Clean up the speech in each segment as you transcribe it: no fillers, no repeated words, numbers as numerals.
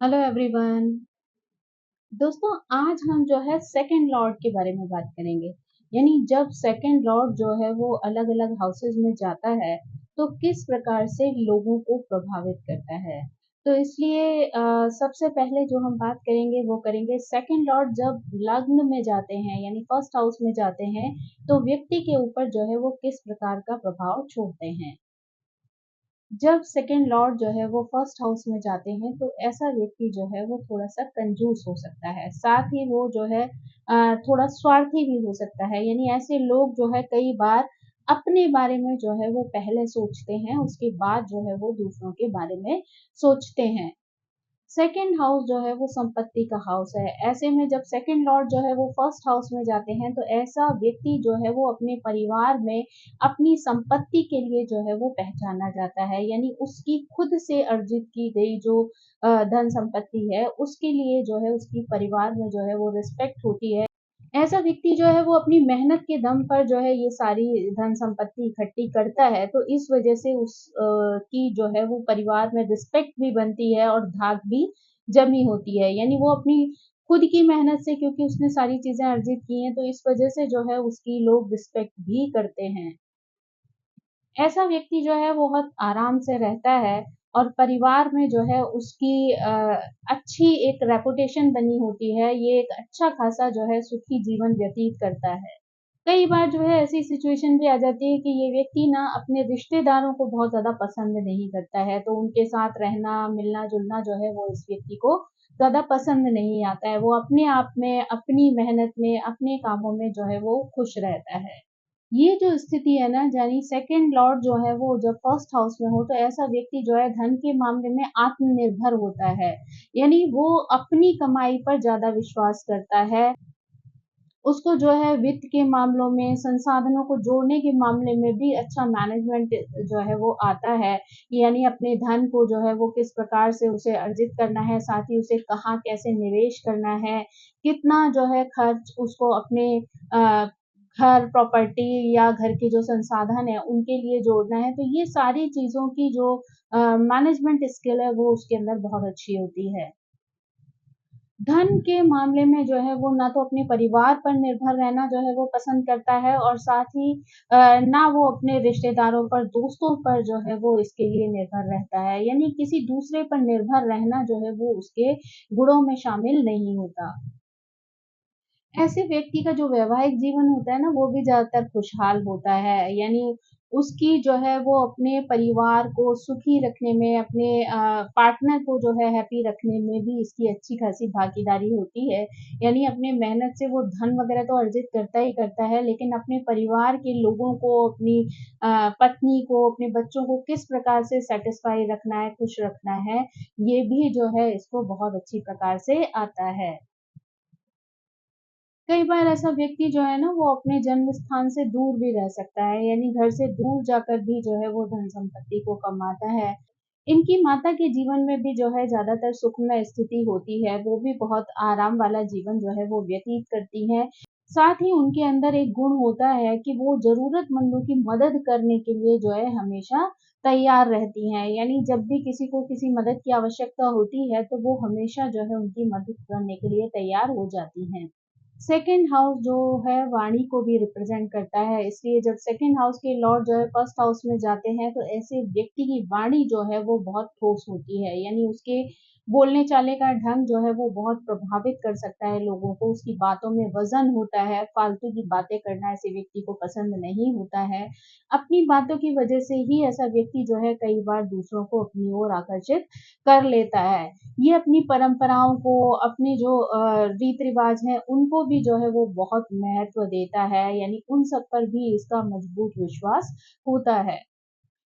Hello everyone. दोस्तों, आज हम जो है सेकंड लॉर्ड के बारे में बात करेंगे। यानी जब सेकंड लॉर्ड जो है वो अलग अलग हाउसेज में जाता है तो किस प्रकार से लोगों को प्रभावित करता है। तो इसलिए सबसे पहले जो हम बात करेंगे वो करेंगे सेकंड लॉर्ड जब लग्न में जाते हैं यानी फर्स्ट हाउस में जाते हैं तो व्यक्ति के ऊपर जो है वो किस प्रकार का प्रभाव छोड़ते हैं। जब सेकंड लॉर्ड जो है वो फर्स्ट हाउस में जाते हैं तो ऐसा व्यक्ति जो है वो थोड़ा-सा कंजूस हो सकता है। साथ ही वो जो है थोड़ा स्वार्थी भी हो सकता है। यानी ऐसे लोग जो है कई बार अपने बारे में जो है वो पहले सोचते हैं, उसके बाद जो है वो दूसरों के बारे में सोचते हैं। सेकंड हाउस जो है वो संपत्ति का हाउस है। ऐसे में जब सेकंड लॉर्ड जो है वो फर्स्ट हाउस में जाते हैं तो ऐसा व्यक्ति जो है वो अपने परिवार में अपनी संपत्ति के लिए जो है वो पहचाना जाता है। यानी उसकी खुद से अर्जित की गई जो धन संपत्ति है उसके लिए जो है उसकी परिवार में जो है वो रिस्पेक्ट होती है। ऐसा व्यक्ति जो है वो अपनी मेहनत के दम पर जो है ये सारी धन संपत्ति इकट्ठी करता है, तो इस वजह से की जो है वो परिवार में रिस्पेक्ट भी बनती है और धाक भी जमी होती है। यानी वो अपनी खुद की मेहनत से, क्योंकि उसने सारी चीजें अर्जित की हैं, तो इस वजह से जो है उसकी लोग रिस्पेक्ट भी करते हैं। ऐसा व्यक्ति जो है वो बहुत आराम से रहता है और परिवार में जो है उसकी अच्छी एक रेपुटेशन बनी होती है। ये एक अच्छा खासा जो है सुखी जीवन व्यतीत करता है। कई बार जो है ऐसी सिचुएशन भी आ जाती है कि ये व्यक्ति ना अपने रिश्तेदारों को बहुत ज़्यादा पसंद नहीं करता है, तो उनके साथ रहना, मिलना-जुलना जो है वो इस व्यक्ति को ज़्यादा पसंद नहीं आता है। वो अपने आप में, अपनी मेहनत में, अपने कामों में जो है वो खुश रहता है। ये जो स्थिति है ना, यानी सेकंड लॉर्ड जो है वो जब फर्स्ट हाउस में हो तो ऐसा व्यक्ति जो है धन के मामले में आत्मनिर्भर होता है। यानी वो अपनी कमाई पर ज़्यादा विश्वास करता है। उसको जो है वित्त के मामलों में, संसाधनों को जोड़ने के मामले में भी अच्छा मैनेजमेंट जो है वो आता है। यानी अपने धन को जो है वो किस प्रकार से उसे अर्जित करना है, साथ ही उसे कहाँ कैसे निवेश करना है, कितना जो है खर्च उसको अपने अ, घर, प्रॉपर्टी या घर के जो संसाधन हैं, उनके लिए जोड़ना है। तो ये सारी चीज़ों की जो मैनेजमेंट स्किल है, वो उसके अंदर बहुत अच्छी होती है। धन के मामले में जो है वो ना तो अपने परिवार पर निर्भर रहना जो है वो पसंद करता है और साथ ही ना वो अपने रिश्तेदारों पर, दोस्तों पर जो है वो इसके लिए निर्भर रहता है। यानी किसी दूसरे पर निर्भर रहना जो है वो उसके गुणों में शामिल नहीं होता। ऐसे व्यक्ति का जो वैवाहिक जीवन होता है ना, वो भी ज़्यादातर खुशहाल होता है। यानी उसकी जो है वो अपने परिवार को सुखी रखने में, अपने पार्टनर को जो है हैप्पी रखने में भी इसकी अच्छी खासी भागीदारी होती है। यानी अपने मेहनत से वो धन वग़ैरह तो अर्जित करता ही करता है, लेकिन अपने परिवार के लोगों को, अपनी पत्नी को, अपने बच्चों को किस प्रकार से सैटिस्फाई रखना है, खुश रखना है, ये भी जो है इसको बहुत अच्छी प्रकार से आता है। कई बार ऐसा व्यक्ति जो है ना वो अपने जन्म स्थान से दूर भी रह सकता है, यानी घर से दूर जाकर भी जो है वो धन संपत्ति को कमाता है। इनकी माता के जीवन में भी जो है ज़्यादातर सुखमय स्थिति होती है, वो भी बहुत आराम वाला जीवन जो है वो व्यतीत करती हैं। साथ ही उनके अंदर एक गुण होता है कि वो ज़रूरतमंदों की मदद करने के लिए जो है हमेशा तैयार रहती हैं। यानी जब भी किसी को किसी मदद की आवश्यकता होती है, तो वो हमेशा जो है उनकी मदद करने के लिए तैयार हो जाती हैं। सेकंड हाउस जो है वाणी को भी रिप्रेजेंट करता है, इसलिए जब सेकंड हाउस के लॉर्ड जो है फर्स्ट हाउस में जाते हैं तो ऐसे व्यक्ति की वाणी जो है वो बहुत ठोस होती है। यानी उसके बोलने चाले का ढंग जो है वो बहुत प्रभावित कर सकता है लोगों को, उसकी बातों में वजन होता है, फालतू की बातें करना ऐसे व्यक्ति को पसंद नहीं होता है। अपनी बातों की वजह से ही ऐसा व्यक्ति जो है कई बार दूसरों को अपनी ओर आकर्षित कर लेता है। ये अपनी परंपराओं को, अपने जो रीत-रिवाज हैं, उनको भी जो है वो बहुत महत्व देता है, यानी उन सब पर भी इसका मजबूत विश्वास होता है।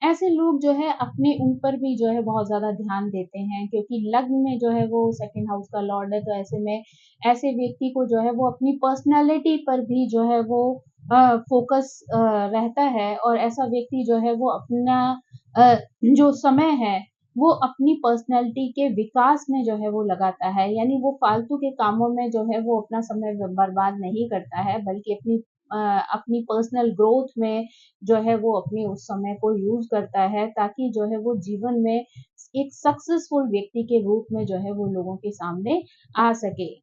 ऐसे लोग जो है अपने ऊपर भी जो है बहुत ज़्यादा ध्यान देते हैं, क्योंकि लग्न में जो है वो सेकंड हाउस का लॉर्ड है, तो ऐसे में ऐसे व्यक्ति को जो है वो अपनी पर्सनैलिटी पर भी जो है वो फ़ोकस रहता है और ऐसा व्यक्ति जो है वो अपना अ, जो समय है, वो अपनी पर्सनैलिटी के विकास में जो है वो लगाता है। यानी वो फालतू के कामों में जो है वो अपना समय बर्बाद नहीं करता है, बल्कि अ, अपनी पर्सनल ग्रोथ में जो है वो अपने उस समय को यूज़ करता है, ताकि जो है वो जीवन में एक सक्सेसफुल व्यक्ति के रूप में जो है वो लोगों के सामने आ सके।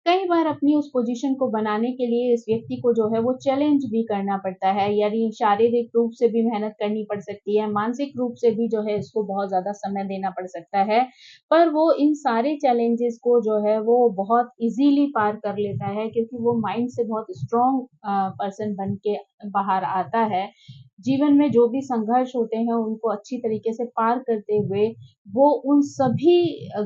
कई बार अपनी उस पोजीशन को बनाने के लिए इस व्यक्ति को जो है वो चैलेंज भी करना पड़ता है, यानी शारीरिक रूप से भी मेहनत करनी पड़ सकती है, मानसिक रूप से भी जो है इसको बहुत ज़्यादा समय देना पड़ सकता है। पर वो इन सारे चैलेंजेस को जो है वो बहुत ईज़िली पार कर लेता है, क्योंकि वो माइंड से बहुत स्ट्रॉन्ग पर्सन बन के बाहर आता है। जीवन में जो भी संघर्ष होते हैं उनको अच्छी तरीके से पार करते हुए वो उन सभी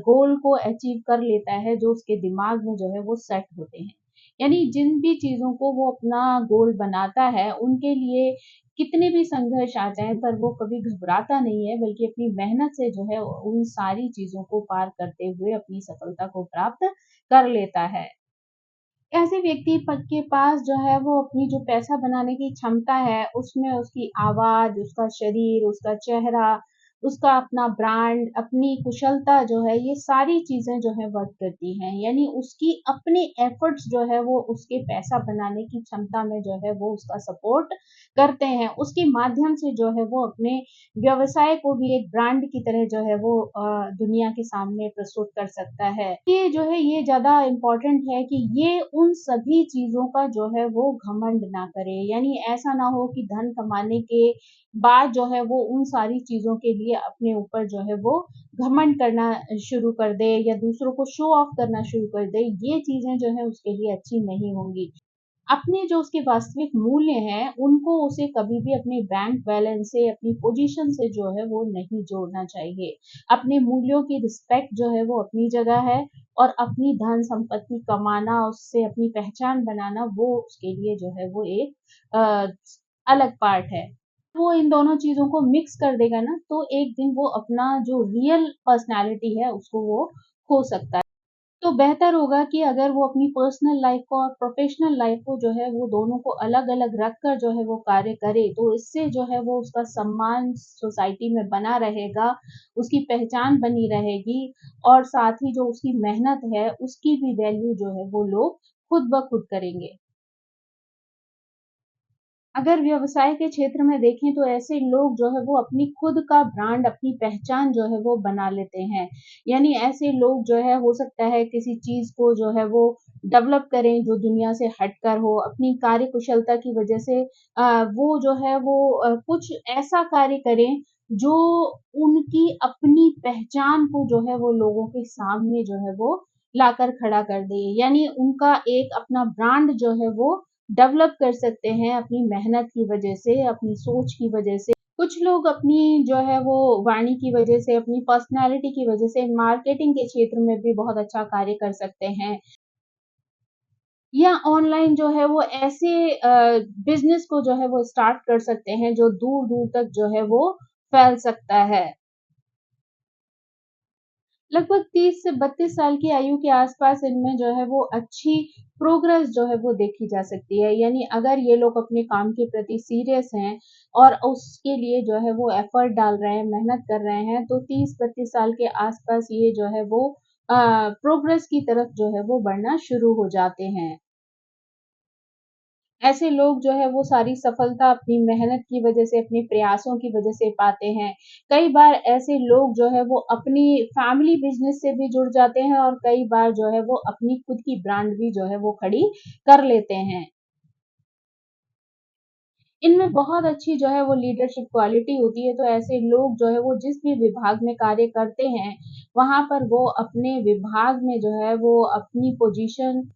गोल को अचीव कर लेता है जो उसके दिमाग में जो है वो सेट होते हैं। यानी जिन भी चीज़ों को वो अपना गोल बनाता है, उनके लिए कितने भी संघर्ष आ जाएँ पर वो कभी घबराता नहीं है, बल्कि अपनी मेहनत से जो है उन सारी चीज़ों को पार करते हुए अपनी सफलता को प्राप्त कर लेता है। ऐसे व्यक्ति के पास जो है वो अपनी जो पैसा बनाने की क्षमता है, उसमें उसकी आवाज़, उसका शरीर, उसका चेहरा, उसका अपना ब्रांड, अपनी कुशलता जो है, ये सारी चीज़ें जो है वर्क करती हैं। यानी उसकी अपने एफर्ट्स जो है वो उसके पैसा बनाने की क्षमता में जो है वो उसका सपोर्ट करते हैं। उसके माध्यम से जो है वो अपने व्यवसाय को भी एक ब्रांड की तरह जो है वो दुनिया के सामने प्रस्तुत कर सकता है। ये जो है ये ज़्यादा इम्पोर्टेंट है कि ये उन सभी चीज़ों का जो है वो घमंड ना करे। यानी ऐसा ना हो कि धन कमाने के बाद जो है वो उन सारी चीज़ों के लिए अपने ऊपर जो है वो घमंड करना शुरू कर दे या दूसरों को शो ऑफ करना शुरू कर दे। ये चीज़ें जो है उसके लिए अच्छी नहीं होंगी। अपने जो उसके वास्तविक मूल्य हैं, उनको उसे कभी भी अपने बैंक बैलेंस से, अपनी पोज़ीशन से जो है वो नहीं जोड़ना चाहिए। अपने मूल्यों की रिस्पेक्ट जो है वो अपनी जगह है, और अपनी धन-संपत्ति कमाना, उससे अपनी पहचान बनाना, वो उसके लिए जो है वो एक अ, अलग पार्ट है। वो इन दोनों चीज़ों को मिक्स कर देगा ना, तो एक दिन वो अपना जो रियल पर्सनैलिटी है उसको वो खो सकता है। तो बेहतर होगा कि अगर वो अपनी पर्सनल लाइफ को और प्रोफेशनल लाइफ को जो है वो दोनों को अलग-अलग रख कर जो है वो कार्य करे, तो इससे जो है वो उसका सम्मान सोसाइटी में बना रहेगा, उसकी पहचान बनी रहेगी, और साथ ही जो उसकी मेहनत है, उसकी भी वैल्यू जो है वो लोग खुद ब खुद करेंगे। अगर व्यवसाय के क्षेत्र में देखें तो ऐसे लोग जो है वो अपनी खुद का ब्रांड, अपनी पहचान जो है वो बना लेते हैं। यानी ऐसे लोग जो है हो सकता है किसी चीज़ को जो है वो डेवलप करें जो दुनिया से हटकर हो, अपनी कार्यकुशलता की वजह से वो जो है वो कुछ ऐसा कार्य करें जो उनकी अपनी पहचान को जो है वो लोगों के सामने जो है वो लाकर खड़ा कर दे। यानी उनका एक अपना ब्रांड जो है वो डेवलप कर सकते हैं अपनी मेहनत की वजह से, अपनी सोच की वजह से। कुछ लोग अपनी जो है वो वाणी की वजह से, अपनी पर्सनैलिटी की वजह से मार्केटिंग के क्षेत्र में भी बहुत अच्छा कार्य कर सकते हैं। या ऑनलाइन जो है वो ऐसे बिज़नेस को जो है वो स्टार्ट कर सकते हैं जो दूर-दूर तक जो है वो फैल सकता है। लगभग 30 से 32 साल की आयु के आस-पास इनमें जो है वो अच्छी प्रोग्रेस जो है वो देखी जा सकती है। यानी अगर ये लोग अपने काम के प्रति सीरियस हैं और उसके लिए जो है वो एफर्ट डाल रहे हैं, मेहनत कर रहे हैं, तो 30-32 साल के आस-पास ये जो है वो प्रोग्रेस की तरफ जो है वो बढ़ना शुरू हो जाते हैं। ऐसे लोग जो है वो सारी सफलता अपनी मेहनत की वजह से, अपने प्रयासों की वजह से पाते हैं। कई बार ऐसे लोग जो है वो अपनी फैमिली बिज़नेस से भी जुड़ जाते हैं, और कई बार जो है वो अपनी खुद की ब्रांड भी जो है वो खड़ी कर लेते हैं। इनमें बहुत अच्छी जो है वो लीडरशिप क्वालिटी होती है, तो ऐसे लोग जो है वो जिस भी विभाग में कार्य करते हैं, वहाँ पर वो अपने विभाग में जो है वो अपनी पोज़ीशन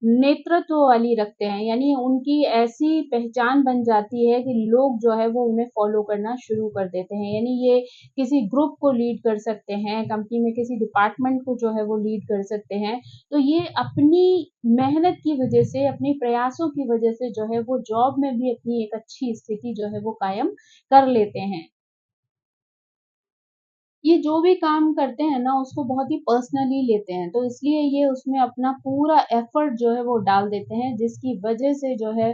नेतृत्व वाली रखते हैं। यानी उनकी ऐसी पहचान बन जाती है कि लोग जो है वो उन्हें फ़ॉलो करना शुरू कर देते हैं। यानी ये किसी ग्रुप को लीड कर सकते हैं, कंपनी में किसी डिपार्टमेंट को जो है वो लीड कर सकते हैं। तो ये अपनी मेहनत की वजह से, अपने प्रयासों की वजह से जो है वो जॉब में भी अपनी एक अच्छी स्थिति जो है वो कायम कर लेते हैं। ये जो भी काम करते हैं ना उसको बहुत ही पर्सनली लेते हैं, तो इसलिए ये उसमें अपना पूरा एफर्ट जो है वो डाल देते हैं, जिसकी वजह से जो है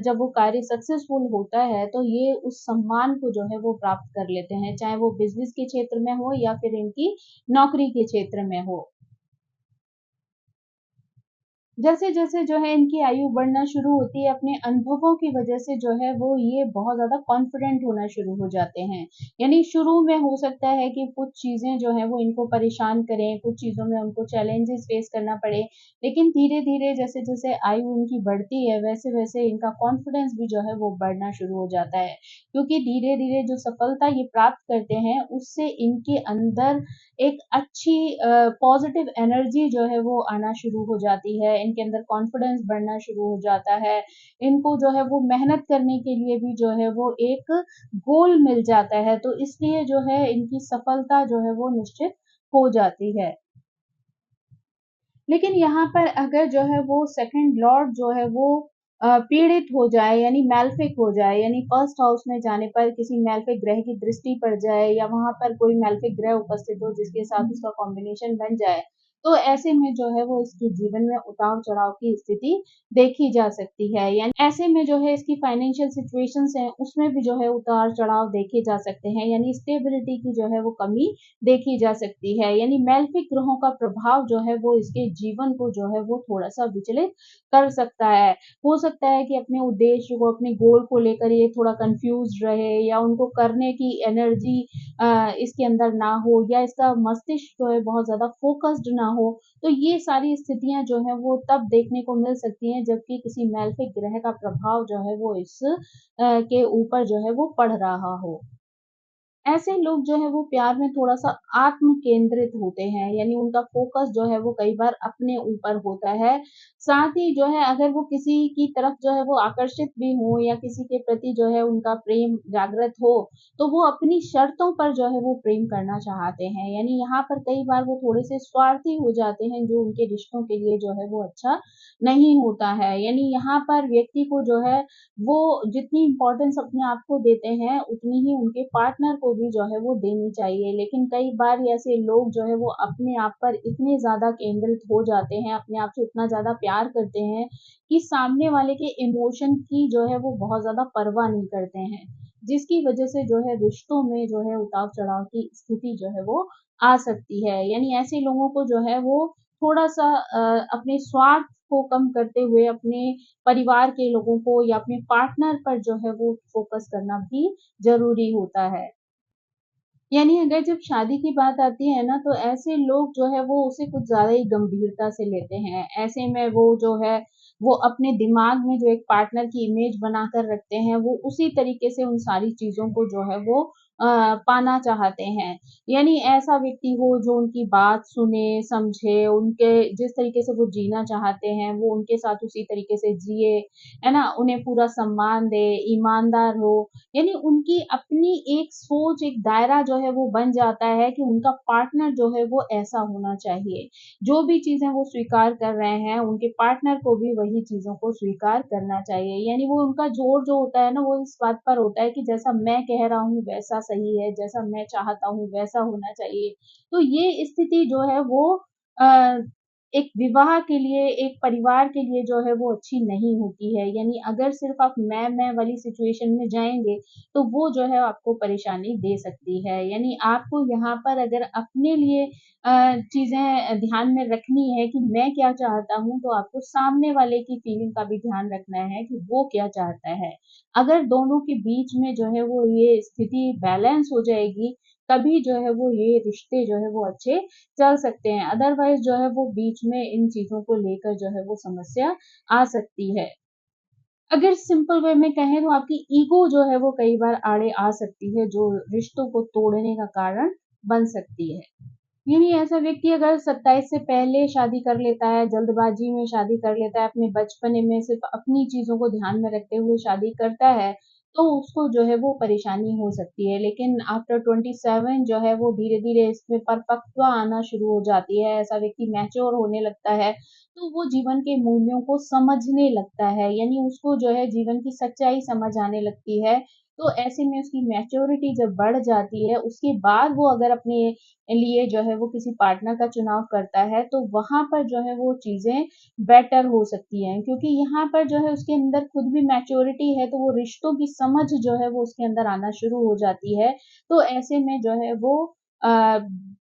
जब वो कार्य सक्सेसफुल होता है तो ये उस सम्मान को जो है वो प्राप्त कर लेते हैं, चाहे वो बिज़नेस के क्षेत्र में हो या फिर इनकी नौकरी के क्षेत्र में हो। जैसे-जैसे जो है इनकी आयु बढ़ना शुरू होती है, अपने अनुभवों की वजह से जो है वो ये बहुत ज़्यादा कॉन्फिडेंट होना शुरू हो जाते हैं। यानी शुरू में हो सकता है कि कुछ चीज़ें जो हैं वो इनको परेशान करें, कुछ चीज़ों में उनको चैलेंजेस फेस करना पड़े, लेकिन धीरे-धीरे जैसे-जैसे आयु इनकी बढ़ती है, वैसे-वैसे इनका कॉन्फिडेंस भी जो है वो बढ़ना शुरू हो जाता है। क्योंकि धीरे-धीरे जो सफलता ये प्राप्त करते हैं, उससे इनके अंदर एक अच्छी पॉजिटिव एनर्जी जो है वो आना शुरू हो जाती है, इनके अंदर कॉन्फिडेंस बढ़ना शुरू हो जाता है, इनको जो है वो मेहनत करने के लिए भी जो है वो एक गोल मिल जाता है, तो इसलिए जो है इनकी सफलता जो है वो निश्चित हो जाती है। लेकिन यहाँ पर अगर जो है वो सेकंड लॉर्ड जो है वो पीड़ित हो जाए यानी मैलेफिक हो जाए यानी फर्स्ट हाउस में जाने पर किसी मैलेफिक ग्रह की दृष्टि पड़ जाए या वहाँ पर कोई मैलेफिक ग्रह उपस्थित हो जिसके साथ उसका कॉम्बिनेशन बन जाए, तो ऐसे में जो है वो इसके जीवन में उतार-चढ़ाव की स्थिति देखी जा सकती है। यानी ऐसे में जो है इसकी फाइनेंशियल सिचुएशंस हैं, उसमें भी जो है उतार-चढ़ाव देखे जा सकते हैं, यानी स्टेबिलिटी की जो है वो कमी देखी जा सकती है। यानी मैलेफिक ग्रहों का प्रभाव जो है वो इसके जीवन को जो है वो थोड़ा-सा विचलित कर सकता है। हो सकता है कि अपने उद्देश्य को, अपने गोल को लेकर ये थोड़ा कन्फ्यूज़्ड रहे या उनको करने की एनर्जी इसके अंदर ना हो या इसका मस्तिष्क जो है बहुत ज़्यादा फ़ोकस्ड ना हो। तो ये सारी स्थितियाँ जो हैं वो तब देखने को मिल सकती हैं जबकि किसी मैलेफिक ग्रह का प्रभाव जो है वो इस के ऊपर जो है वो पड़ रहा हो। ऐसे लोग जो है वो प्यार में थोड़ा-सा आत्म केंद्रित होते हैं, यानी उनका फ़ोकस जो है वो कई बार अपने ऊपर होता है। साथ ही जो है अगर वो किसी की तरफ जो है वो आकर्षित भी हों या किसी के प्रति जो है उनका प्रेम जागृत हो, तो वो अपनी शर्तों पर जो है वो प्रेम करना चाहते हैं। यानी यहाँ पर कई बार वो थोड़े-से स्वार्थी हो जाते हैं जो उनके रिश्तों के लिए जो है वो अच्छा नहीं होता है। यानी यहाँ पर व्यक्ति को जो है वो जितनी इम्पोर्टेंस अपने आप को देते हैं, उतनी ही उनके पार्टनर को भी जो है वो देनी चाहिए। लेकिन कई बार ऐसे लोग जो है वो अपने आप पर इतने ज़्यादा केंद्रित हो जाते हैं, अपने आप से इतना ज़्यादा प्यार करते हैं कि सामने वाले के इमोशन की जो है वो बहुत ज़्यादा परवाह नहीं करते हैं। जिसकी वजह से जो है रिश्तों में जो है उतार-चढ़ाव की स्थिति जो है वो आ सकती है। यानी ऐसे लोगों को जो है वो थोड़ा-सा अपने स्वार्थ को कम करते हुए अपने परिवार के लोगों को या अपने पार्टनर पर जो है वो फ़ोकस करना भी ज़रूरी होता है। यानी अगर जब शादी की बात आती है ना, तो ऐसे लोग जो है वो उसे कुछ ज़्यादा ही गंभीरता से लेते हैं। ऐसे में वो जो है, वो अपने दिमाग में जो एक पार्टनर की इमेज बनाकर रखते हैं, वो उसी तरीके से उन सारी चीज़ों को जो है वो पाना चाहते हैं। यानी ऐसा व्यक्ति हो जो उनकी बात सुने, समझे, उनके जिस तरीके से वो जीना चाहते हैं, वो उनके साथ उसी तरीके से जिए, है ना? उन्हें पूरा सम्मान दे, ईमानदार हो, यानी उनकी अपनी एक सोच, एक दायरा जो है वो बन जाता है कि उनका पार्टनर जो है वो ऐसा होना चाहिए। जो भी चीज़ें वो स्वीकार कर रहे हैं, उनके पार्टनर को भी वही चीज़ों को स्वीकार करना चाहिए। यानी वो उनका ज़ोर जो होता है ना, वो इस बात पर होता है कि जैसा मैं कह रहा हूँ वैसा सही है, जैसा मैं चाहता हूँ वैसा होना चाहिए। तो ये स्थिति जो है वो अ, एक विवाह के लिए, एक परिवार के लिए जो है वो अच्छी नहीं होती है। यानी अगर सिर्फ़ आप मैं वाली सिचुएशन में जाएँगे, तो वो जो है आपको परेशानी दे सकती है। यानी आपको यहाँ पर अगर अपने लिए चीज़ें ध्यान में रखनी है कि मैं क्या चाहता हूँ, तो आपको सामने वाले की फीलिंग का भी ध्यान रखना है कि वो क्या चाहता है। अगर दोनों के बीच में जो है वो ये स्थिति बैलेंस हो जाएगी, तभी जो है वो ये रिश्ते जो है वो अच्छे चल सकते हैं। अदरवाइज़ जो है वो बीच में इन चीज़ों को लेकर जो है वो समस्या आ सकती है। अगर सिंपल वे में कहें तो आपकी ईगो जो है वो कई बार आड़े आ सकती है, जो रिश्तों को तोड़ने का कारण बन सकती है। यानी ऐसा व्यक्ति अगर 27 से पहले शादी कर लेता है, जल्दबाज़ी में शादी कर लेता है, अपने बचपने में सिर्फ़ अपनी चीज़ों को ध्यान में रखते हुए शादी करता है, तो उसको जो है वो परेशानी हो सकती है। लेकिन आफ्टर 27 जो है वो धीरे-धीरे इसमें परिपक्वता आना शुरू हो जाती है, ऐसा व्यक्ति मैच्योर होने लगता है, तो वो जीवन के मूल्यों को समझने लगता है, यानी उसको जो है जीवन की सच्चाई समझ आने लगती है। तो ऐसे में उसकी मैच्योरिटी जब बढ़ जाती है, उसके बाद वो अगर अपने लिए जो है वो किसी पार्टनर का चुनाव करता है, तो वहाँ पर जो है वो चीज़ें बेटर हो सकती हैं। क्योंकि यहाँ पर जो है उसके अंदर खुद भी मैच्योरिटी है, तो वो रिश्तों की समझ जो है वो उसके अंदर आना शुरू हो जाती है। तो ऐसे में जो है वो अ,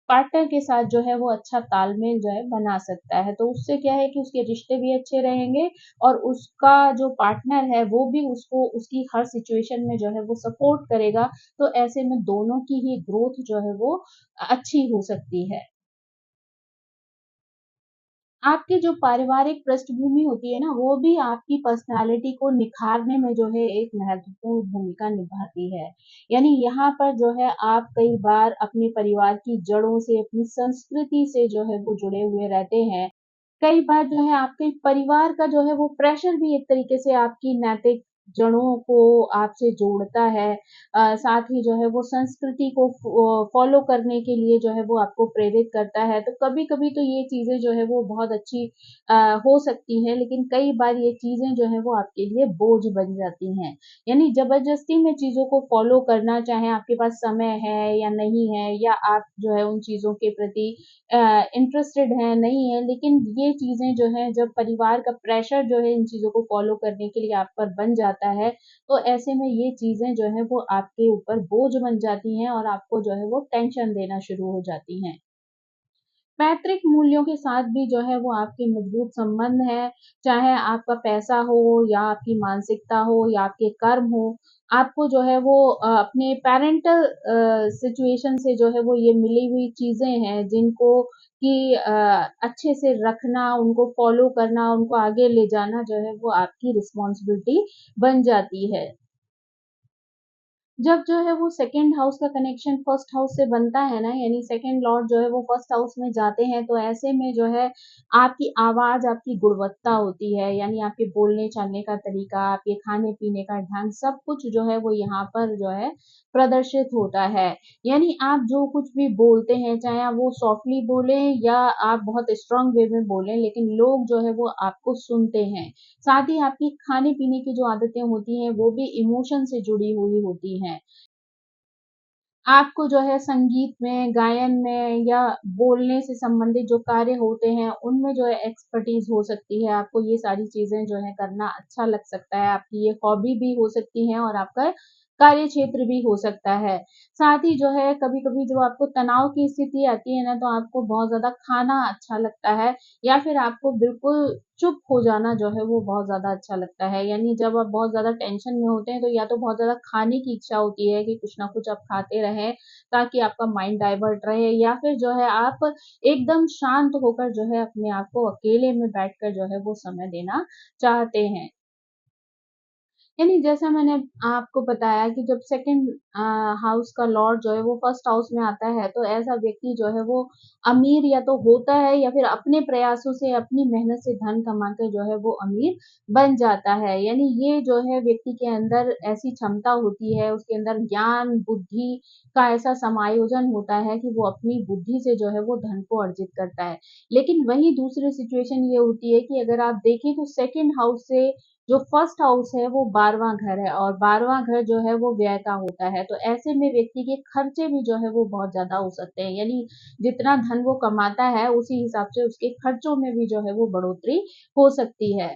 पार्टनर के साथ जो है वो अच्छा तालमेल जो है बना सकता है। तो उससे क्या है कि उसके रिश्ते भी अच्छे रहेंगे और उसका जो पार्टनर है वो भी उसको उसकी हर सिचुएशन में जो है वो सपोर्ट करेगा। तो ऐसे में दोनों की ही ग्रोथ जो है वो अच्छी हो सकती है। आपकी जो पारिवारिक पृष्ठभूमि होती है ना, वो भी आपकी पर्सनैलिटी को निखारने में जो है एक महत्वपूर्ण भूमिका निभाती है। यानी यहाँ पर जो है आप कई बार अपने परिवार की जड़ों से, अपनी संस्कृति से जो है वो जुड़े हुए रहते हैं। कई बार जो है आपके परिवार का जो है वो प्रेशर भी एक तरीके से आपकी नैतिक जड़ों को आपसे जोड़ता है। साथ ही जो है वो संस्कृति को फॉलो करने के लिए जो है वो आपको प्रेरित करता है। तो कभी-कभी तो ये चीज़ें जो है वो बहुत अच्छी अ, हो सकती हैं, लेकिन कई बार ये चीज़ें जो हैं वो आपके लिए बोझ बन जाती हैं। यानी ज़बरदस्ती में चीज़ों को फॉलो करना, चाहे आपके पास समय है या नहीं है, या आप जो है उन चीज़ों के प्रति इंटरेस्टेड हैं, नहीं है, लेकिन ये चीज़ें जो हैं जब परिवार का प्रेशर जो है इन चीज़ों को फ़ॉलो करने के लिए आप पर बन जाता है, तो ऐसे में ये चीज़ें जो हैं वो आपके ऊपर बोझ बन जाती हैं और आपको जो है वो टेंशन देना शुरू हो जाती हैं। पैतृक मूल्यों के साथ भी जो है वो आपके मजबूत संबंध है, चाहे आपका पैसा हो या आपकी मानसिकता हो या आपके कर्म हो, आपको जो है वो अपने पैरेंटल सिचुएशन से जो है वो ये मिली हुई चीज़ें हैं जिनको कि अच्छे से रखना, उनको फ़ॉलो करना, उनको आगे ले जाना जो है वो आपकी रिस्पॉन्सिबिलिटी बन जाती है। जब जो है वो सेकंड हाउस का कनेक्शन फर्स्ट हाउस से बनता है ना, यानी सेकंड लॉर्ड जो है वो फर्स्ट हाउस में जाते हैं, तो ऐसे में जो है आपकी आवाज़, आपकी गुणवत्ता होती है, यानी आपके बोलने-चालने का तरीका, आपके खाने-पीने का ढंग, सब कुछ जो है वो यहाँ पर जो है प्रदर्शित होता है। यानी आप जो कुछ भी बोलते हैं, चाहे आप वो सॉफ्टली बोलें या आप बहुत स्ट्रॉन्ग वे में बोलें, लेकिन लोग जो है वो आपको सुनते हैं। साथ ही आपकी खाने-पीने की जो आदतें होती हैं, वो भी इमोशन से जुड़ी हुई होती हैं। आपको जो है संगीत में, गायन में या बोलने से संबंधित जो कार्य होते हैं, उनमें जो है एक्सपर्टीज़ हो सकती है। आपको ये सारी चीज़ें जो है करना अच्छा लग सकता है। आपकी ये हॉबी भी हो सकती है और आपका कार्यक्षेत्र भी हो सकता है। साथ ही जो है कभी-कभी जब आपको तनाव की स्थिति आती है ना, तो आपको बहुत ज़्यादा खाना अच्छा लगता है या फिर आपको बिल्कुल चुप हो जाना जो है वो बहुत ज़्यादा अच्छा लगता है। यानी जब आप बहुत ज़्यादा टेंशन में होते हैं, तो या तो बहुत ज़्यादा खाने की इच्छा होती है कि कुछ ना कुछ आप खाते रहें, ताकि आपका माइंड डाइवर्ट रहे, या फिर जो है आप एकदम शांत होकर जो है अपने आप को अकेले में बैठकर जो है वो समय देना चाहते हैं। यानी जैसा मैंने आपको बताया कि जब सेकंड हाउस का लॉर्ड जो है वो फर्स्ट हाउस में आता है, तो ऐसा व्यक्ति जो है वो अमीर या तो होता है या फिर अपने प्रयासों से, अपनी मेहनत से धन कमा के जो है वो अमीर बन जाता है। यानी ये जो है व्यक्ति के अंदर ऐसी क्षमता होती है, उसके अंदर ज्ञान, बुद्धि का ऐसा समायोजन होता है कि वो अपनी बुद्धि से जो है वो धन को अर्जित करता है। लेकिन वहीं दूसरी सिचुएशन ये होती है कि अगर आप देखें तो सेकंड हाउस से जो फर्स्ट हाउस है वो 12वाँ घर है और 12वाँ घर जो है वो व्यय का होता है। तो ऐसे में व्यक्ति के खर्चे भी जो है वो बहुत ज़्यादा हो सकते हैं। यानी जितना धन वो कमाता है उसी हिसाब से उसके खर्चों में भी जो है वो बढ़ोतरी हो सकती है।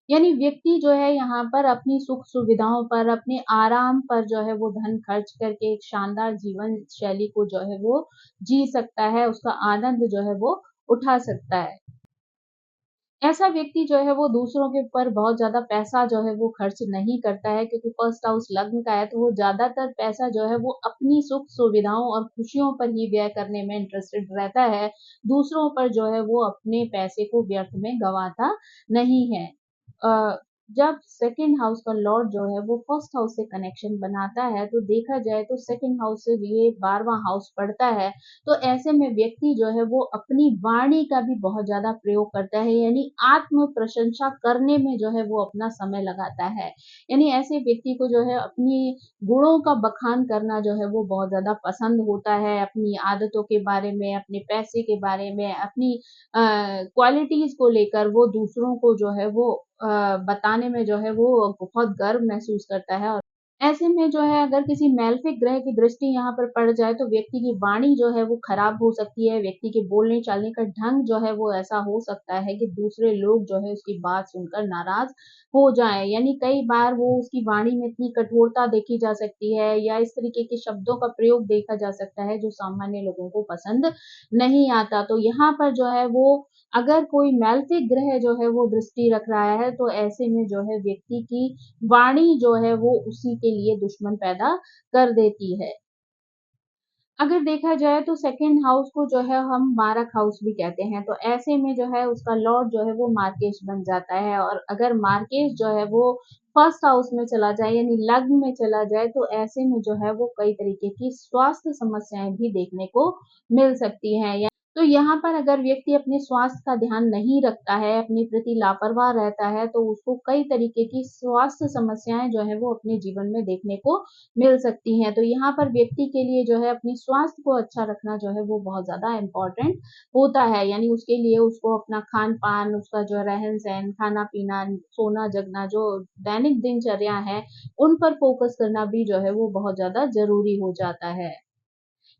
यानी व्यक्ति जो है यहाँ पर अपनी सुख-सुविधाओं पर, अपने आराम पर जो है वो धन खर्च करके एक शानदार जीवन शैली को जो है वो जी सकता है, उसका आनंद जो है वो उठा सकता है। ऐसा व्यक्ति जो है वो दूसरों के ऊपर बहुत ज़्यादा पैसा जो है वो खर्च नहीं करता है, क्योंकि फर्स्ट हाउस लग्न का है, तो वो ज़्यादातर पैसा जो है वो अपनी सुख-सुविधाओं और खुशियों पर ही व्यय करने में इंटरेस्टेड रहता है। दूसरों पर जो है वो अपने पैसे को व्यर्थ में गँवाता नहीं है। अ, जब सेकंड हाउस का लॉर्ड जो है वो फर्स्ट हाउस से कनेक्शन बनाता है, तो देखा जाए तो सेकंड हाउस से ये 12वाँ हाउस पड़ता है, तो ऐसे में व्यक्ति जो है वो अपनी वाणी का भी बहुत ज़्यादा प्रयोग करता है, यानी आत्म प्रशंसा करने में जो है वो अपना समय लगाता है। यानी ऐसे व्यक्ति को जो है अपनी गुणों का बखान करना जो है वो बहुत ज़्यादा पसंद होता है, अपनी आदतों के बारे में, अपने पैसे के बारे में, अपनी क्वालिटीज़ को लेकर वो दूसरों को जो है वो बताने में जो है वो बहुत गर्व महसूस करता है। ऐसे में जो है अगर किसी मैलेफिक ग्रह की दृष्टि यहाँ पर पड़ जाए तो व्यक्ति की वाणी जो है वो खराब हो सकती है, व्यक्ति के बोलने-चालने का ढंग जो है वो ऐसा हो सकता है कि दूसरे लोग जो है उसकी बात सुनकर नाराज़ हो जाएँ। यानी कई बार वो उसकी वाणी में इतनी कठोरता देखी जा सकती है या इस तरीके के शब्दों का प्रयोग देखा जा सकता है जो सामान्य लोगों को पसंद नहीं आता। तो यहाँ पर जो है वो अगर कोई मैलेफिक ग्रह जो है वो दृष्टि रख रहा है तो ऐसे में जो है व्यक्ति की वाणी जो है वो उसी के लिए दुश्मन पैदा कर देती है। अगर देखा जाए तो सेकंड हाउस को जो है हम मारक हाउस भी कहते हैं, तो ऐसे में जो है उसका लॉर्ड जो है वो मार्केश बन जाता है और अगर मार्केश जो है वो फर्स्ट हाउस में चला जाए यानी लग्न में चला जाए तो ऐसे में जो है वो कई तरीके की स्वास्थ्य समस्याएँ भी देखने को मिल सकती हैं। या तो यहाँ पर अगर व्यक्ति अपने स्वास्थ्य का ध्यान नहीं रखता है, अपने प्रति लापरवाह रहता है, तो उसको कई तरीके की स्वास्थ्य समस्याएँ जो हैं वो अपने जीवन में देखने को मिल सकती हैं। तो यहाँ पर व्यक्ति के लिए जो है अपने स्वास्थ्य को अच्छा रखना जो है वो बहुत ज़्यादा इम्पोर्टेंट होता है। यानी उसके लिए उसको अपना खान-पान, उसका जो रहन-सहन, खाना-पीना, सोना-जगना जो दैनिक दिनचर्या है, उन पर फ़ोकस करना भी जो है वो बहुत ज़्यादा ज़रूरी हो जाता है।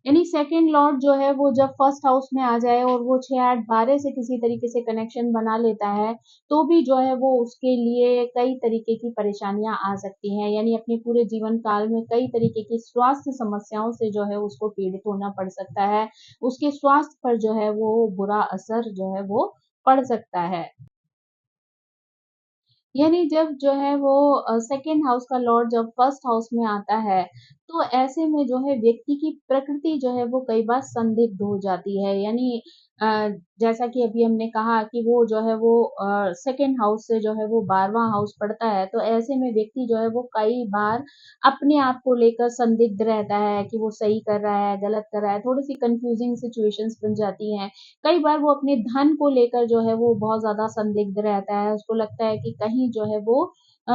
यानी सेकंड लॉर्ड जो है वो जब फर्स्ट हाउस में आ जाए और वो 6, 8, 12 से किसी तरीके से कनेक्शन बना लेता है, तो भी जो है वो उसके लिए कई तरीके की परेशानियाँ आ सकती हैं। यानी अपने पूरे जीवन काल में कई तरीके की स्वास्थ्य समस्याओं से जो है उसको पीड़ित होना पड़ सकता है। उसके स्वास्थ्य पर जो है वो बुरा असर जो है वो पड़ सकता है। यानी जब जो है वो सेकंड हाउस का लॉर्ड जब फर्स्ट हाउस में आता है, तो ऐसे में जो है व्यक्ति की प्रकृति जो है वो कई बार संदिग्ध हो जाती है। यानी जैसा कि अभी हमने कहा कि वो जो है वो सेकंड हाउस से जो है वो 12वाँ हाउस पड़ता है, तो ऐसे में व्यक्ति जो है वो कई बार अपने आप को लेकर संदिग्ध रहता है कि वो सही कर रहा है, गलत कर रहा है, थोड़ी-सी कन्फ्यूज़िंग सिचुएशंस बन जाती हैं। कई बार वो अपने धन को लेकर जो है वो बहुत ज़्यादा संदिग्ध रहता है, उसको लगता है कि कहीं जो है वो अ,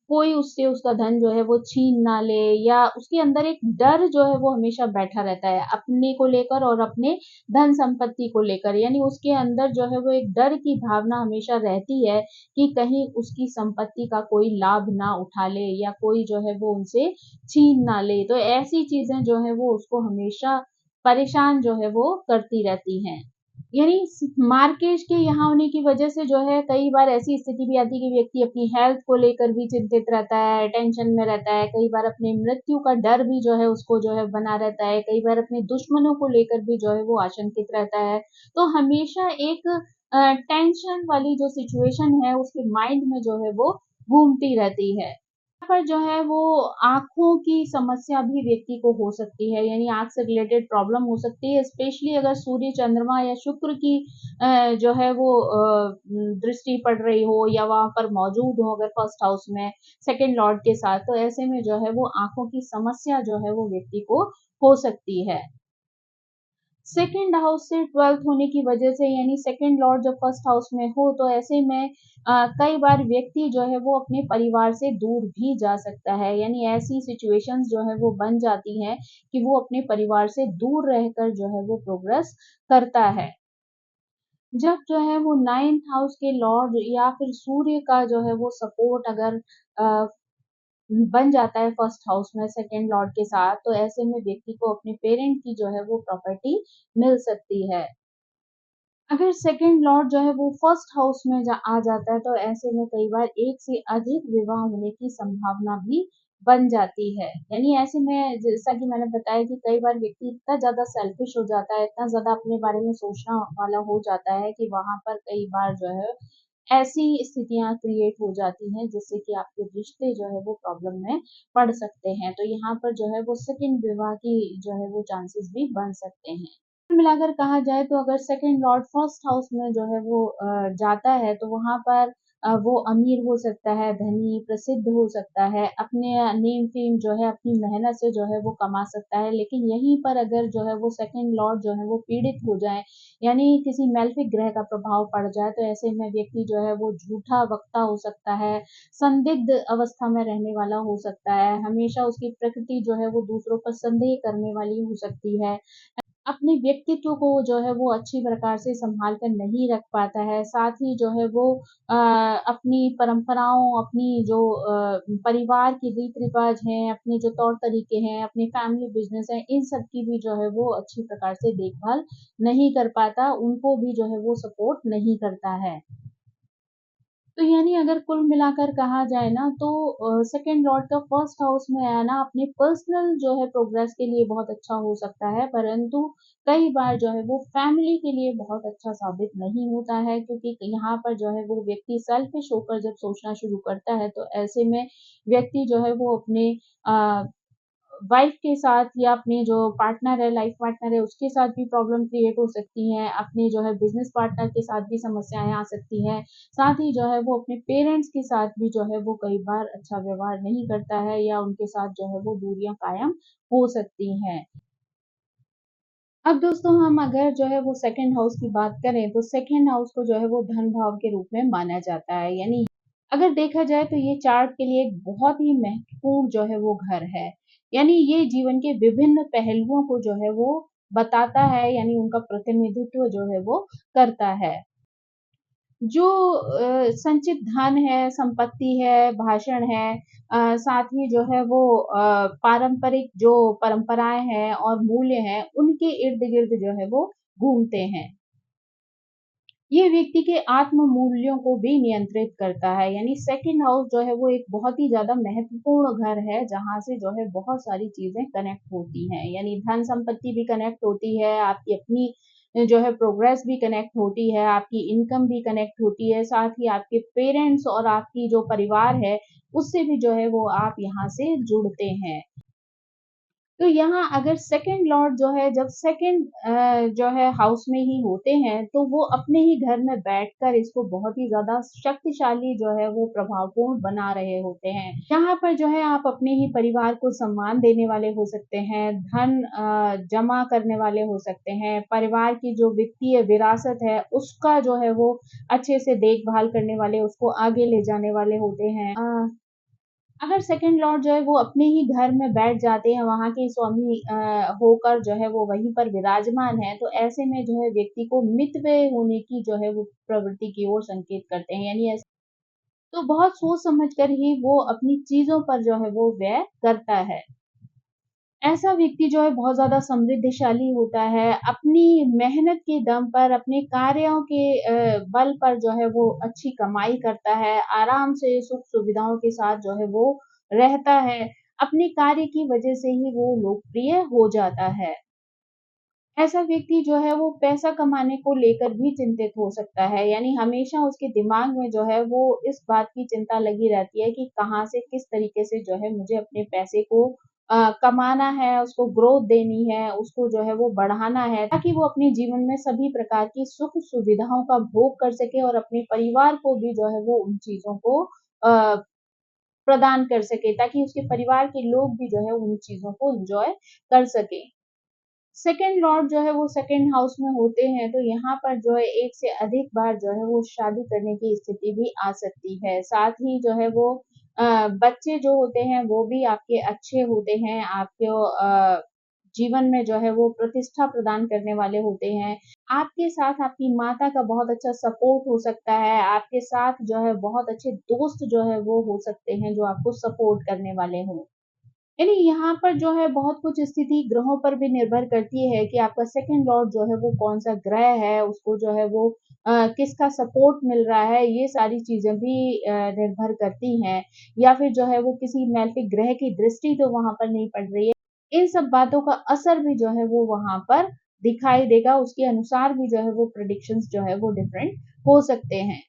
कोई उससे उसका धन जो है वो छीन ना ले या उसके अंदर एक डर जो है वो हमेशा बैठा रहता है, अपने को लेकर और अपने धन-संपत्ति को लेकर। यानी उसके अंदर जो है वो एक डर की भावना हमेशा रहती है कि कहीं उसकी संपत्ति का कोई लाभ ना उठा ले या कोई जो है वो उनसे छीन ना ले। तो ऐसी चीज़ें जो हैं वो उसको हमेशा परेशान जो है वो करती रहती हैं। यानी मार्केट के यहाँ होने की वजह से जो है कई बार ऐसी स्थिति भी आती है कि व्यक्ति अपनी हेल्थ को लेकर भी चिंतित रहता है, टेंशन में रहता है, कई बार अपनी मृत्यु का डर भी जो है उसको जो है बना रहता है, कई बार अपने दुश्मनों को लेकर भी जो है वो आशंकित रहता है। तो हमेशा एक टेंशन वाली जो सिचुएशन है उसके माइंड में जो है वो घूमती रहती है। पर जो है वो आँखों की समस्या भी व्यक्ति को हो सकती है, यानी आँख से रिलेटेड प्रॉब्लम हो सकती है, स्पेशली अगर सूर्य, चंद्रमा या शुक्र की जो है वो दृष्टि पड़ रही हो या वहाँ पर मौजूद हो अगर फर्स्ट हाउस में सेकंड लॉर्ड के साथ, तो ऐसे में जो है वो आँखों की समस्या जो है वो व्यक्ति को हो सकती है। सेकंड हाउस से 12th होने की वजह से यानी सेकंड लॉर्ड जब फर्स्ट हाउस में हो तो ऐसे में कई बार व्यक्ति जो है वो अपने परिवार से दूर भी जा सकता है यानी ऐसी सिचुएशंस जो है वो बन जाती हैं कि वो अपने परिवार से दूर रहकर जो है वो प्रोग्रेस करता है। जब जो है वो 9th हाउस के लॉर्ड या फिर सूर्य का जो है वो सपोर्ट अगर अ, बन जाता है फर्स्ट हाउस में सेकंड लॉर्ड के साथ, तो ऐसे में व्यक्ति को अपने पेरेंट की जो है वो प्रॉपर्टी मिल सकती है। अगर सेकंड लॉर्ड जो है वो फर्स्ट हाउस में आ जाता है तो ऐसे में कई बार एक से अधिक विवाह होने की संभावना भी बन जाती है। यानी ऐसे में जैसा कि मैंने बताया कि कई बार व्यक्ति इतना ज़्यादा सेल्फिश हो जाता है, इतना ज़्यादा अपने बारे में सोचना वाला हो जाता है कि वहाँ पर कई बार जो है ऐसी स्थितियाँ क्रिएट हो जाती हैं जिससे कि आपके रिश्ते जो है वो प्रॉब्लम में पड़ सकते हैं। तो यहाँ पर जो है वो सेकंड विवाह की जो है वो चांसेस भी बन सकते हैं। कुल मिलाकर कहा जाए तो अगर सेकंड लॉर्ड फर्स्ट हाउस में जो है वो जाता है तो वहाँ पर वो अमीर हो सकता है, धनी, प्रसिद्ध हो सकता है, अपने नेम फेम जो है अपनी मेहनत से जो है वो कमा सकता है। लेकिन यहीं पर अगर जो है वो सेकंड लॉर्ड जो है वो पीड़ित हो जाए, यानी किसी मेलेफिक ग्रह का प्रभाव पड़ जाए, तो ऐसे में व्यक्ति जो है वो झूठा वक्ता हो सकता है, संदिग्ध अवस्था में रहने वाला हो सकता है, हमेशा उसकी प्रकृति जो है वो दूसरों पर संदेह करने वाली हो सकती है। अपने व्यक्तित्व को जो है वो अच्छी प्रकार से सँभाल कर नहीं रख पाता है। साथ ही जो है वो अपनी परंपराओं, अपनी जो परिवार की रीत-रिवाज हैं, अपने जो तौर-तरीके हैं, अपने फैमिली बिज़नेस है, इन सब की भी जो है वो अच्छी प्रकार से देखभाल नहीं कर पाता, उनको भी जो है वो सपोर्ट नहीं करता है। तो यानी अगर कुल मिलाकर कहा जाए ना तो सेकंड लॉर्ड का फर्स्ट हाउस में आना अपने पर्सनल जो है प्रोग्रेस के लिए बहुत अच्छा हो सकता है, परंतु कई बार जो है वो फैमिली के लिए बहुत अच्छा साबित नहीं होता है, क्योंकि यहाँ पर जो है वो व्यक्ति सेल्फिश होकर जब सोचना शुरू करता है तो ऐसे में व्यक्ति जो है वो अपने अ, वाइफ के साथ या अपने जो पार्टनर है, लाइफ पार्टनर है, उसके साथ भी प्रॉब्लम क्रिएट हो सकती हैं, अपने जो है बिज़नेस पार्टनर के साथ भी समस्याएँ आ सकती हैं। साथ ही जो है वो अपने पेरेंट्स के साथ भी जो है वो कई बार अच्छा व्यवहार नहीं करता है या उनके साथ जो है वो दूरियाँ कायम हो सकती हैं। अब दोस्तों हम अगर जो है वो सेकंड हाउस की बात करें तो सेकंड हाउस को जो है वो धन भाव के रूप में माना जाता है। यानी अगर देखा जाए तो ये चार्ट के लिए एक बहुत ही महत्वपूर्ण जो है वो घर है। यानी ये जीवन के विभिन्न पहलुओं को जो है वो बताता है, यानी उनका प्रतिनिधित्व जो है वो करता है। जो संचित धन है, संपत्ति है, भाषण है, साथ ही जो है वो पारंपरिक जो परंपराएँ हैं और मूल्य हैं, उनके इर्द-गिर्द जो है वो घूमते हैं। ये व्यक्ति के आत्म मूल्यों को भी नियंत्रित करता है, यानी सेकंड हाउस जो है वो एक बहुत ही ज़्यादा महत्वपूर्ण घर है, जहाँ से जो है बहुत सारी चीज़ें कनेक्ट होती हैं। यानी धन संपत्ति भी कनेक्ट होती है, आपकी अपनी जो है प्रोग्रेस भी कनेक्ट होती है, आपकी इनकम भी कनेक्ट होती है, साथ ही आपके पेरेंट्स और आपकी जो परिवार है, उससे भी जो है वो आप यहाँ से जुड़ते हैं। तो यहाँ अगर सेकंड लॉर्ड जो है जब सेकंड जो है हाउस में ही होते हैं, तो वो अपने ही घर में बैठकर इसको बहुत ही ज़्यादा शक्तिशाली जो है वो प्रभावपूर्ण बना रहे होते हैं। यहाँ पर जो है आप अपने ही परिवार को सम्मान देने वाले हो सकते हैं, धन जमा करने वाले हो सकते हैं, परिवार की जो वित्तीय विरासत है उसका जो है वो अच्छे से देखभाल करने वाले, उसको आगे ले जाने वाले होते हैं। अगर सेकंड लॉर्ड जो है वो अपने ही घर में बैठ जाते हैं, वहाँ के स्वामी होकर जो है वो वहीं पर विराजमान है, तो ऐसे में जो है व्यक्ति को मितव्यय होने की जो है वो प्रवृत्ति की ओर संकेत करते हैं। यानी ऐसे तो बहुत सोच समझ कर ही वो अपनी चीज़ों पर जो है वो व्यय करता है। ऐसा व्यक्ति जो है बहुत ज़्यादा समृद्धशाली होता है, अपनी मेहनत के दम पर, अपने कार्यों के बल पर जो है वो अच्छी कमाई करता है, आराम से सुख-सुविधाओं के साथ जो है वो रहता है, अपने कार्य की वजह से ही वो लोकप्रिय हो जाता है। ऐसा व्यक्ति जो है वो पैसा कमाने को लेकर भी चिंतित हो सकता है, यानी हमेशा उसके दिमाग में जो है वो इस बात की चिंता लगी रहती है कि कहाँ से किस तरीके से जो है मुझे अपने पैसे को कमाना है, उसको ग्रोथ देनी है, उसको जो है वो बढ़ाना है, ताकि वो अपने जीवन में सभी प्रकार की सुख-सुविधाओं का भोग कर सके और अपने परिवार को भी जो है वो उन चीज़ों को प्रदान कर सके, ताकि उसके परिवार के लोग भी जो है उन चीज़ों को एन्जॉय कर सकें। सेकंड लॉर्ड जो है वो सेकंड हाउस में होते हैं, तो यहाँ पर जो है एक से अधिक बार जो है वो शादी करने की स्थिति भी आ सकती है। साथ ही जो है वो बच्चे जो होते हैं वो भी आपके अच्छे होते हैं, आपको जीवन में जो है वो प्रतिष्ठा प्रदान करने वाले होते हैं। आपके साथ आपकी माता का बहुत अच्छा सपोर्ट हो सकता है, आपके साथ जो है बहुत अच्छे दोस्त जो है वो हो सकते हैं, जो आपको सपोर्ट करने वाले हों। यानी यहाँ पर जो है बहुत कुछ स्थिति ग्रहों पर भी निर्भर करती है कि आपका सेकंड लॉर्ड जो है वो कौन-सा ग्रह है, उसको जो है वो किसका सपोर्ट मिल रहा है, ये सारी चीज़ें भी निर्भर करती हैं। या फिर जो है वो किसी मैलेफिक ग्रह की दृष्टि तो वहाँ पर नहीं पड़ रही है। इन सब बातों का असर भी जो है वो वहाँ पर दिखाई देगा, उसके अनुसार भी जो है वो प्रेडिक्शंस जो है वो डिफरेंट हो सकते हैं।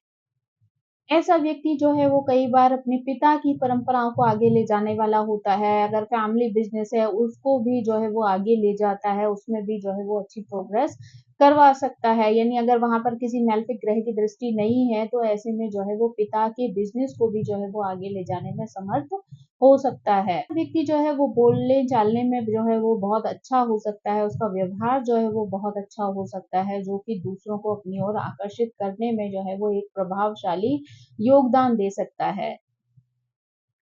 ऐसा व्यक्ति जो है वो कई बार अपने पिता की परंपराओं को आगे ले जाने वाला होता है। अगर फैमिली बिज़नेस है उसको भी जो है वो आगे ले जाता है, उसमें भी जो है वो अच्छी प्रोग्रेस करवा सकता है। यानी अगर वहाँ पर किसी मैलेफिक ग्रह की दृष्टि नहीं है, तो ऐसे में जो है वो पिता के बिज़नेस को भी जो है वो आगे ले जाने में समर्थ हो सकता है। व्यक्ति जो है वो बोलने-चालने में जो है वो बहुत अच्छा हो सकता है, उसका व्यवहार जो है वो बहुत अच्छा हो सकता है, जो कि दूसरों को अपनी ओर आकर्षित करने में जो है वो एक प्रभावशाली योगदान दे सकता है।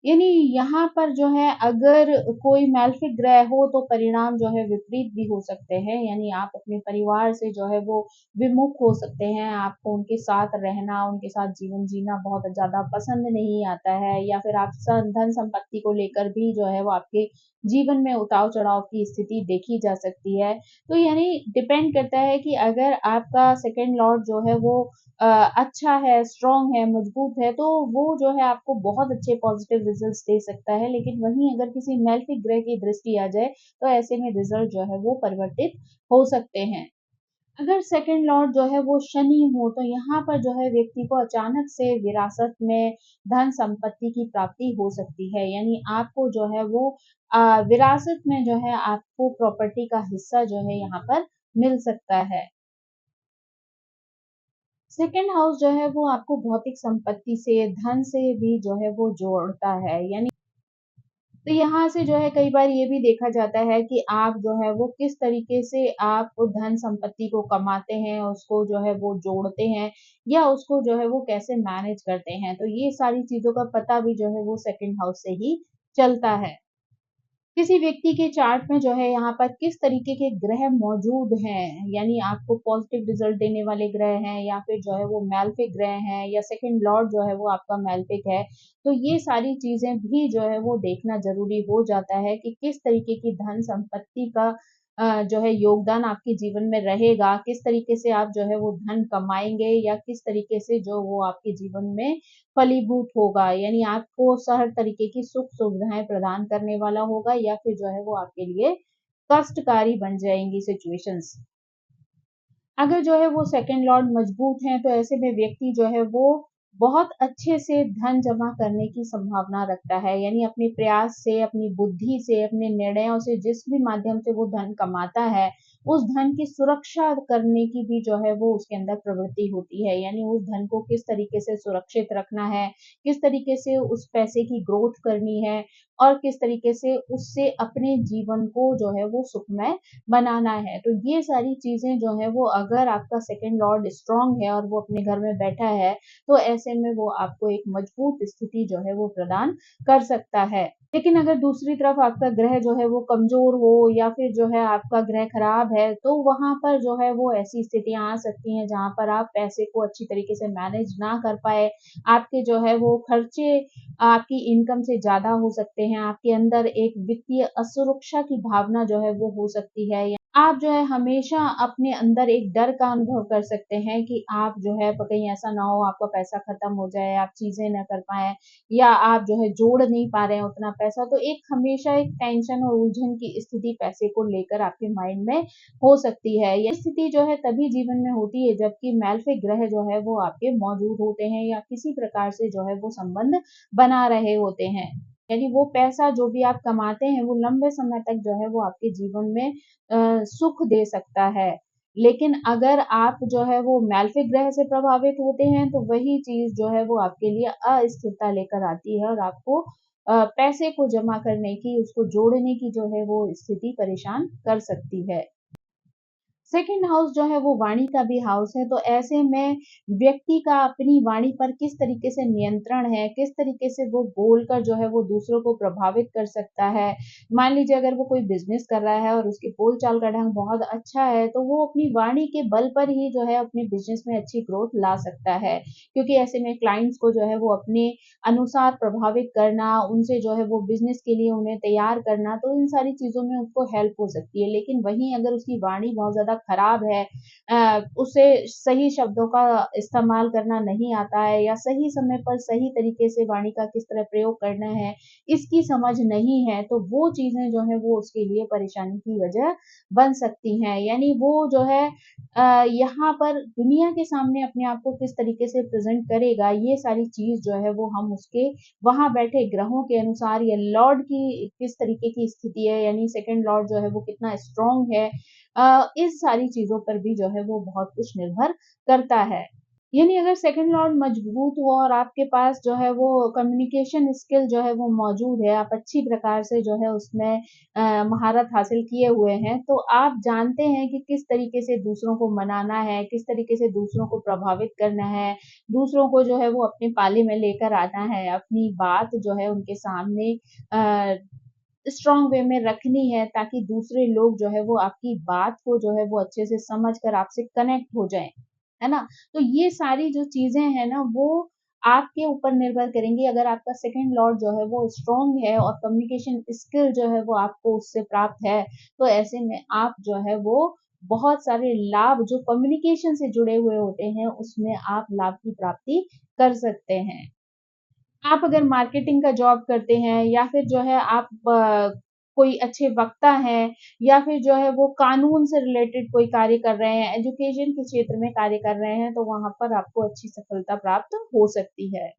यानी यहाँ पर जो है अगर कोई मैलेफिक ग्रह हो तो परिणाम जो है विपरीत भी हो सकते हैं। यानी आप अपने परिवार से जो है वो विमुख हो सकते हैं, आपको उनके साथ रहना, उनके साथ जीवन जीना बहुत ज़्यादा पसंद नहीं आता है, या फिर आप धन संपत्ति को लेकर भी जो है वो आपके जीवन में उतार चढ़ाव की स्थिति देखी जा सकती है। तो यानी डिपेंड करता है कि अगर आपका सेकंड लॉर्ड जो है वो अ, अच्छा है, स्ट्रॉन्ग है, मजबूत है, तो वो जो है आपको बहुत अच्छे पॉजिटिव रिजल्ट्स दे सकता है। लेकिन वहीं अगर किसी मेलेफिक ग्रह की दृष्टि आ जाए, तो ऐसे में रिजल्ट जो है वो परिवर्तित हो सकते हैं। अगर सेकंड लॉर्ड जो है वो शनि हो, तो यहाँ पर जो है व्यक्ति को अचानक से विरासत में धन संपत्ति की प्राप्ति हो सकती है। यानी आपको जो है वो विरासत में जो है आपको प्रॉपर्टी का हिस्सा जो है यहाँ पर मिल सकता है। सेकंड हाउस जो है वो आपको भौतिक संपत्ति से, धन से भी जो है वो जोड़ता है। यानी तो यहाँ से जो है कई बार ये भी देखा जाता है कि आप जो है वो किस तरीके से आप धन संपत्ति को कमाते हैं, उसको जो है वो जोड़ते हैं, या उसको जो है वो कैसे मैनेज करते हैं। तो ये सारी चीज़ों का पता भी जो है वो सेकंड हाउस से ही चलता है। किसी व्यक्ति के चार्ट में जो है यहाँ पर किस तरीके के ग्रह मौजूद हैं, यानी आपको पॉजिटिव रिजल्ट देने वाले ग्रह हैं, या फिर जो है वो मेलेफिक ग्रह हैं, या सेकंड लॉर्ड जो है वो आपका मेलेफिक है। तो ये सारी चीजें भी जो है वो देखना जरूरी हो जाता है कि किस तरीके की धन संपत्ति का जो है योगदान आपके जीवन में रहेगा, किस तरीके से आप जो है वो धन कमाएंगे, या किस तरीके से जो वो आपके जीवन में फलीभूत होगा। यानी आपको हर तरीके की सुख सुविधाएं प्रदान करने वाला होगा, या फिर जो है वो आपके लिए कष्टकारी बन जाएंगी सिचुएशंस। अगर जो है वो सेकंड लॉर्ड मजबूत हैं, तो ऐसे में व्यक्ति जो है वो बहुत अच्छे से धन जमा करने की संभावना रखता है। यानी अपने प्रयास से, अपनी बुद्धि से, अपने निर्णयों से, जिस भी माध्यम से वो धन कमाता है, उस धन की सुरक्षा करने की भी जो है वो उसके अंदर प्रवृत्ति होती है। यानी उस धन को किस तरीके से सुरक्षित रखना है, किस तरीके से उस पैसे की ग्रोथ करनी है, और किस तरीके से उससे अपने जीवन को जो है वो सुखमय बनाना है। तो ये सारी चीज़ें जो है वो अगर आपका सेकंड लॉर्ड स्ट्रॉन्ग है और वो अपने घर में बैठा है, तो ऐसे में वो आपको एक मजबूत स्थिति जो है वो प्रदान कर सकता है। लेकिन अगर दूसरी तरफ आपका ग्रह जो है वो कमज़ोर हो, या फिर जो है आपका ग्रह खराब है, तो वहाँ पर जो है वो ऐसी स्थितियाँ आ सकती हैं जहाँ पर आप पैसे को अच्छी तरीके से मैनेज ना कर पाएँ। आपके जो है वो खर्चे आपकी इनकम से ज़्यादा हो सकते हैं, आपके अंदर एक वित्तीय असुरक्षा की भावना जो है वो हो सकती है। आप जो है हमेशा अपने अंदर एक डर का अनुभव कर सकते हैं कि आप जो है कहीं ऐसा ना हो आपका पैसा खत्म हो जाए, आप चीज़ें ना कर पाएँ, या आप जो है जोड़ नहीं पा रहे हैं उतना पैसा। तो एक हमेशा एक टेंशन और उलझन की स्थिति पैसे को लेकर आपके माइंड में हो सकती है। ये स्थिति जो है तभी जीवन में होती है जबकि मेलेफिक ग्रह जो है वो आपके मौजूद होते हैं, या किसी प्रकार से जो है वो संबंध बना रहे होते हैं। यानी वो पैसा जो भी आप कमाते हैं वो लंबे समय तक जो है वो आपके जीवन में सुख दे सकता है। लेकिन अगर आप जो है वो मेलेफिक ग्रह से प्रभावित होते हैं, तो वही चीज़ जो है वो आपके लिए अस्थिरता लेकर आती है, और आपको पैसे को जमा करने की, उसको जोड़ने की जो है वो स्थिति परेशान कर सकती है। सेकंड हाउस जो है वो वाणी का भी हाउस है, तो ऐसे में व्यक्ति का अपनी वाणी पर किस तरीके से नियंत्रण है, किस तरीके से वो बोलकर जो है वो दूसरों को प्रभावित कर सकता है। मान लीजिए अगर वो कोई बिजनेस कर रहा है और उसके बोलचाल का ढंग बहुत अच्छा है, तो वो अपनी वाणी के बल पर ही जो है अपने बिजनेस में अच्छी ग्रोथ ला सकता है। क्योंकि ऐसे में क्लाइंट्स को जो है वो अपने अनुसार प्रभावित करना, उनसे जो है वो बिजनेस के लिए उन्हें तैयार करना, तो इन सारी चीज़ों में उसको हेल्प हो सकती है। लेकिन वहीं अगर उसकी वाणी बहुत ज़्यादा खराब है, उसे सही शब्दों का इस्तेमाल करना नहीं आता है, या सही समय पर सही तरीके से वाणी का किस तरह प्रयोग करना है, इसकी समझ नहीं है, तो वो चीज़ें जो है वो उसके लिए परेशानी की वजह बन सकती हैं। यानी वो जो है यहाँ पर दुनिया के सामने अपने आप को किस तरीके से प्रेज़ेंट करेगा, ये सारी चीज़ जो है वो हम उसके वहाँ बैठे ग्रहों के अनुसार, या लॉर्ड की किस तरीके की स्थिति है, यानी सेकंड लॉर्ड जो है वो कितना स्ट्रॉन्ग है, इस सारी चीज़ों पर भी जो है वो बहुत कुछ निर्भर करता है। यानी अगर सेकंड लॉर्ड मजबूत हो और आपके पास जो है वो कम्युनिकेशन स्किल जो है वो मौजूद है, आप अच्छी प्रकार से जो है उसमें महारत हासिल किए हुए हैं, तो आप जानते हैं कि किस तरीके से दूसरों को मनाना है, किस तरीके से दूसरों को प्रभावित करना है, दूसरों को जो है वो अपनी पाली में लेकर आना है, अपनी बात जो है उनके सामने स्ट्रॉन्ग वे में रखनी है, ताकि दूसरे लोग जो है वो आपकी बात को जो है वो अच्छे से समझ कर आपसे कनेक्ट हो जाएँ, है ना? तो ये सारी जो चीज़ें हैं ना, वो आपके ऊपर निर्भर करेंगी। अगर आपका सेकंड लॉर्ड जो है वो स्ट्रॉन्ग है और कम्युनिकेशन स्किल जो है वो आपको उससे प्राप्त है, तो ऐसे में आप जो है वो बहुत सारे लाभ जो कम्युनिकेशन से जुड़े हुए होते हैं, उसमें आप लाभ की प्राप्ति कर सकते हैं। आप अगर मार्केटिंग का जॉब करते हैं या फिर जो है आप कोई अच्छे वक्ता हैं या फिर जो है वो कानून से रिलेटेड कोई कार्य कर रहे हैं, एजुकेशन के क्षेत्र में कार्य कर रहे हैं, तो वहाँ पर आपको अच्छी सफलता प्राप्त हो सकती है।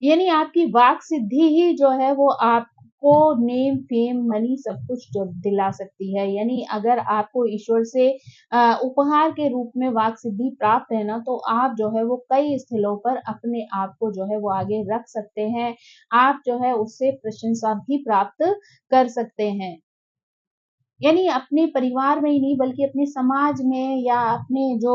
यानी आपकी वाक सिद्धि ही जो है वो आपको नेम, फेम, मनी सब कुछ जो दिला सकती है। यानी अगर आपको ईश्वर से उपहार के रूप में वाक सिद्धि प्राप्त है ना, तो आप जो है वो कई स्थलों पर अपने आप को जो है वो आगे रख सकते हैं। आप जो है उससे प्रशंसा भी प्राप्त कर सकते हैं। यानी अपने परिवार में ही नहीं बल्कि अपने समाज में या अपने जो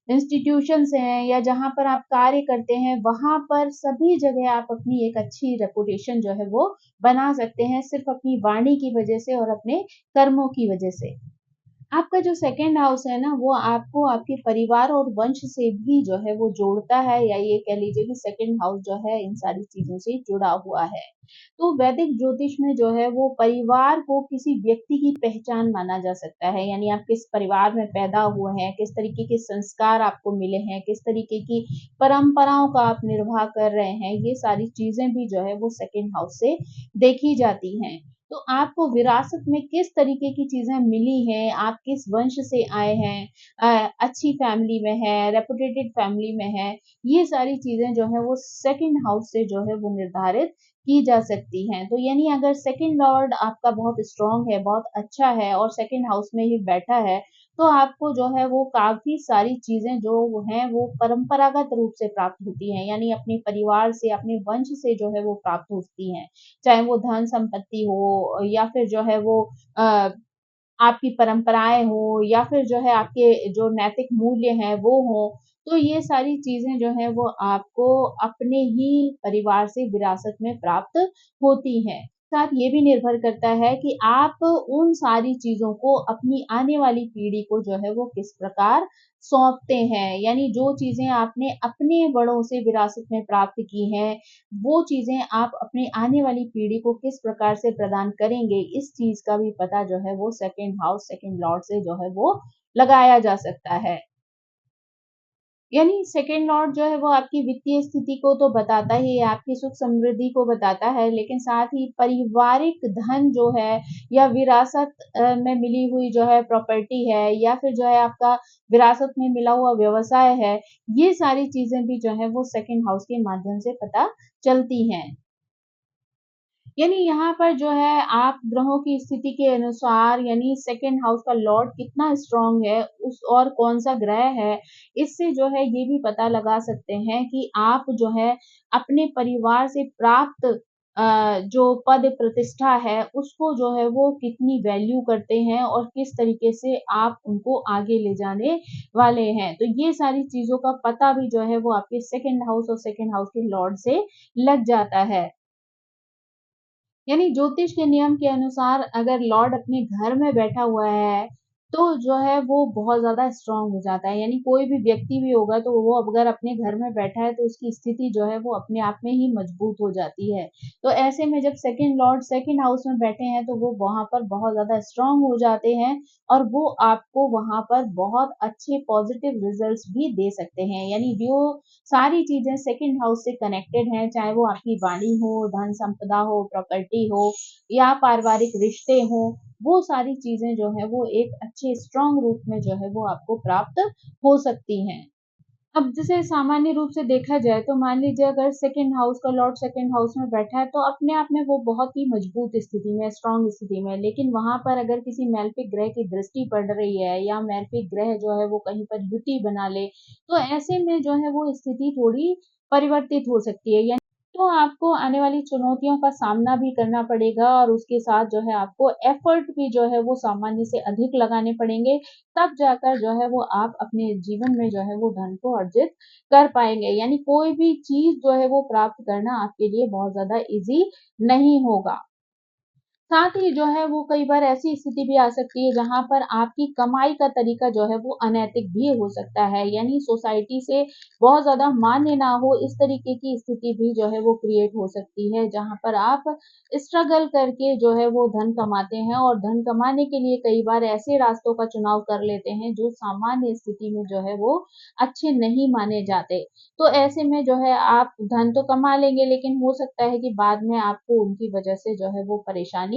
इंस्टीट्यूशंस हैं या जहाँ पर आप कार्य करते हैं, वहाँ पर सभी जगह आप अपनी एक अच्छी रेपुटेशन जो है वो बना सकते हैं, सिर्फ़ अपनी वाणी की वज़ह से और अपने कर्मों की वज़ह से। आपका जो सेकंड हाउस है ना, वो आपको आपके परिवार और वंश से भी जो है वो जोड़ता है, या ये कह लीजिए कि सेकंड हाउस जो है इन सारी चीज़ों से जुड़ा हुआ है। तो वैदिक ज्योतिष में जो है वो परिवार को किसी व्यक्ति की पहचान माना जा सकता है, यानी आप किस परिवार में पैदा हुए हैं, किस तरीके के संस्कार आपको मिले हैं, किस तरीके की परंपराओं का आप निर्वाह कर रहे हैं, ये सारी चीज़ें भी जो है वो सेकंड हाउस से देखी जाती हैं। तो आपको विरासत में किस तरीके की चीज़ें मिली हैं, आप किस वंश से आए हैं, अच्छी फैमिली में हैं, रेपुटेटेड फैमिली में हैं, ये सारी चीज़ें जो हैं वो सेकंड हाउस से जो है वो निर्धारित की जा सकती हैं। तो यानी अगर सेकंड लॉर्ड आपका बहुत स्ट्रॉन्ग है, बहुत अच्छा है और सेकंड हाउस में ही बैठा है, तो आपको जो है वो काफ़ी सारी चीज़ें जो वो हैं वो परंपरागत रूप से प्राप्त होती हैं, यानी अपने परिवार से, अपने वंश से जो है वो प्राप्त होती हैं। चाहे वो धन संपत्ति हो या फिर जो है वो अ, आपकी परंपराएँ हो या फिर जो है आपके जो नैतिक मूल्य हैं वो हों, तो ये सारी चीज़ें जो हैं वो आपको अपने ही परिवार से विरासत में प्राप्त होती हैं। साथ ये भी निर्भर करता है कि आप उन सारी चीज़ों को अपनी आने वाली पीढ़ी को जो है वो किस प्रकार सौंपते हैं। यानी जो चीज़ें आपने अपने बड़ों से विरासत में प्राप्त की हैं, वो चीज़ें आप अपनी आने वाली पीढ़ी को किस प्रकार से प्रदान करेंगे, इस चीज़ का भी पता जो है वो सेकंड हाउस, सेकंड लॉर्ड से जो है वो लगाया जा सकता है। यानी सेकंड लॉर्ड जो है वो आपकी वित्तीय स्थिति को तो बताता ही है, आपकी सुख समृद्धि को बताता है, लेकिन साथ ही पारिवारिक धन जो है या विरासत में मिली हुई जो है प्रॉपर्टी है या फिर जो है आपका विरासत में मिला हुआ व्यवसाय है, ये सारी चीज़ें भी जो है वो सेकंड हाउस के माध्यम से पता चलती हैं। यानी यहाँ पर जो है आप ग्रहों की स्थिति के अनुसार यानी सेकंड हाउस का लॉर्ड कितना स्ट्रॉन्ग है उस और कौन-सा ग्रह है, इससे जो है ये भी पता लगा सकते हैं कि आप जो है अपने परिवार से प्राप्त जो पद प्रतिष्ठा है उसको जो है वो कितनी वैल्यू करते हैं और किस तरीके से आप उनको आगे ले जाने वाले हैं। तो ये सारी चीज़ों का पता भी जो है वो आपके सेकंड हाउस और सेकंड हाउस के लॉर्ड से लग जाता है। यानी ज्योतिष के नियम के अनुसार अगर लॉर्ड अपने घर में बैठा हुआ है, तो जो है वो बहुत ज़्यादा स्ट्रॉन्ग हो जाता है। यानी कोई भी व्यक्ति भी होगा तो वो अगर अपने घर में बैठा है तो उसकी स्थिति जो है वो अपने आप में ही मजबूत हो जाती है। तो ऐसे में जब सेकंड लॉर्ड सेकंड हाउस में बैठे हैं तो वो वहाँ पर बहुत ज़्यादा स्ट्रॉन्ग हो जाते हैं और वो आपको वहाँ पर बहुत अच्छे पॉजिटिव रिजल्ट्स भी दे सकते हैं। यानी जो सारी चीज़ें सेकंड हाउस से कनेक्टेड हैं, चाहे वो आपकी वाणी हो, धन संपदा हो, प्रॉपर्टी हो या पारिवारिक रिश्ते हों, वो सारी चीज़ें जो हैं वो एक अच्छे स्ट्रॉन्ग रूप में जो है वो आपको प्राप्त हो सकती हैं। अब जैसे सामान्य रूप से देखा जाए तो मान लीजिए अगर सेकंड हाउस का लॉर्ड सेकंड हाउस में बैठा है तो अपने आप में वो बहुत ही मजबूत स्थिति में, स्ट्रांग स्थिति में है। लेकिन वहां पर अगर किसी मैल्फिक ग्रह की दृष्टि पड़ रही है या मैल्फिक ग्रह जो है वो कहीं पर युति बना ले, तो ऐसे में जो है वो स्थिति थोड़ी परिवर्तित हो सकती है। यानी तो आपको आने वाली चुनौतियों का सामना भी करना पड़ेगा और उसके साथ जो है आपको एफर्ट भी जो है वो सामान्य से अधिक लगाने पड़ेंगे, तब जाकर जो है वो आप अपने जीवन में जो है वो धन को अर्जित कर पाएंगे। यानी कोई भी चीज जो है वो प्राप्त करना आपके लिए बहुत ज्यादा इजी नहीं होगा। साथ ही जो है वो कई बार ऐसी स्थिति भी आ सकती है जहां पर आपकी कमाई का तरीका जो है वो अनैतिक भी हो सकता है, यानी सोसाइटी से बहुत ज्यादा मान्य ना हो इस तरीके की स्थिति भी जो है वो क्रिएट हो सकती है, जहां पर आप स्ट्रगल करके जो है वो धन कमाते हैं और धन कमाने के लिए कई बार ऐसे रास्तों का चुनाव कर लेते हैं जो सामान्य स्थिति में जो है वो अच्छे नहीं माने जाते। तो ऐसे में जो है आप धन तो कमा लेंगे, लेकिन हो सकता है कि बाद में आपको उनकी वजह से जो है वो परेशानी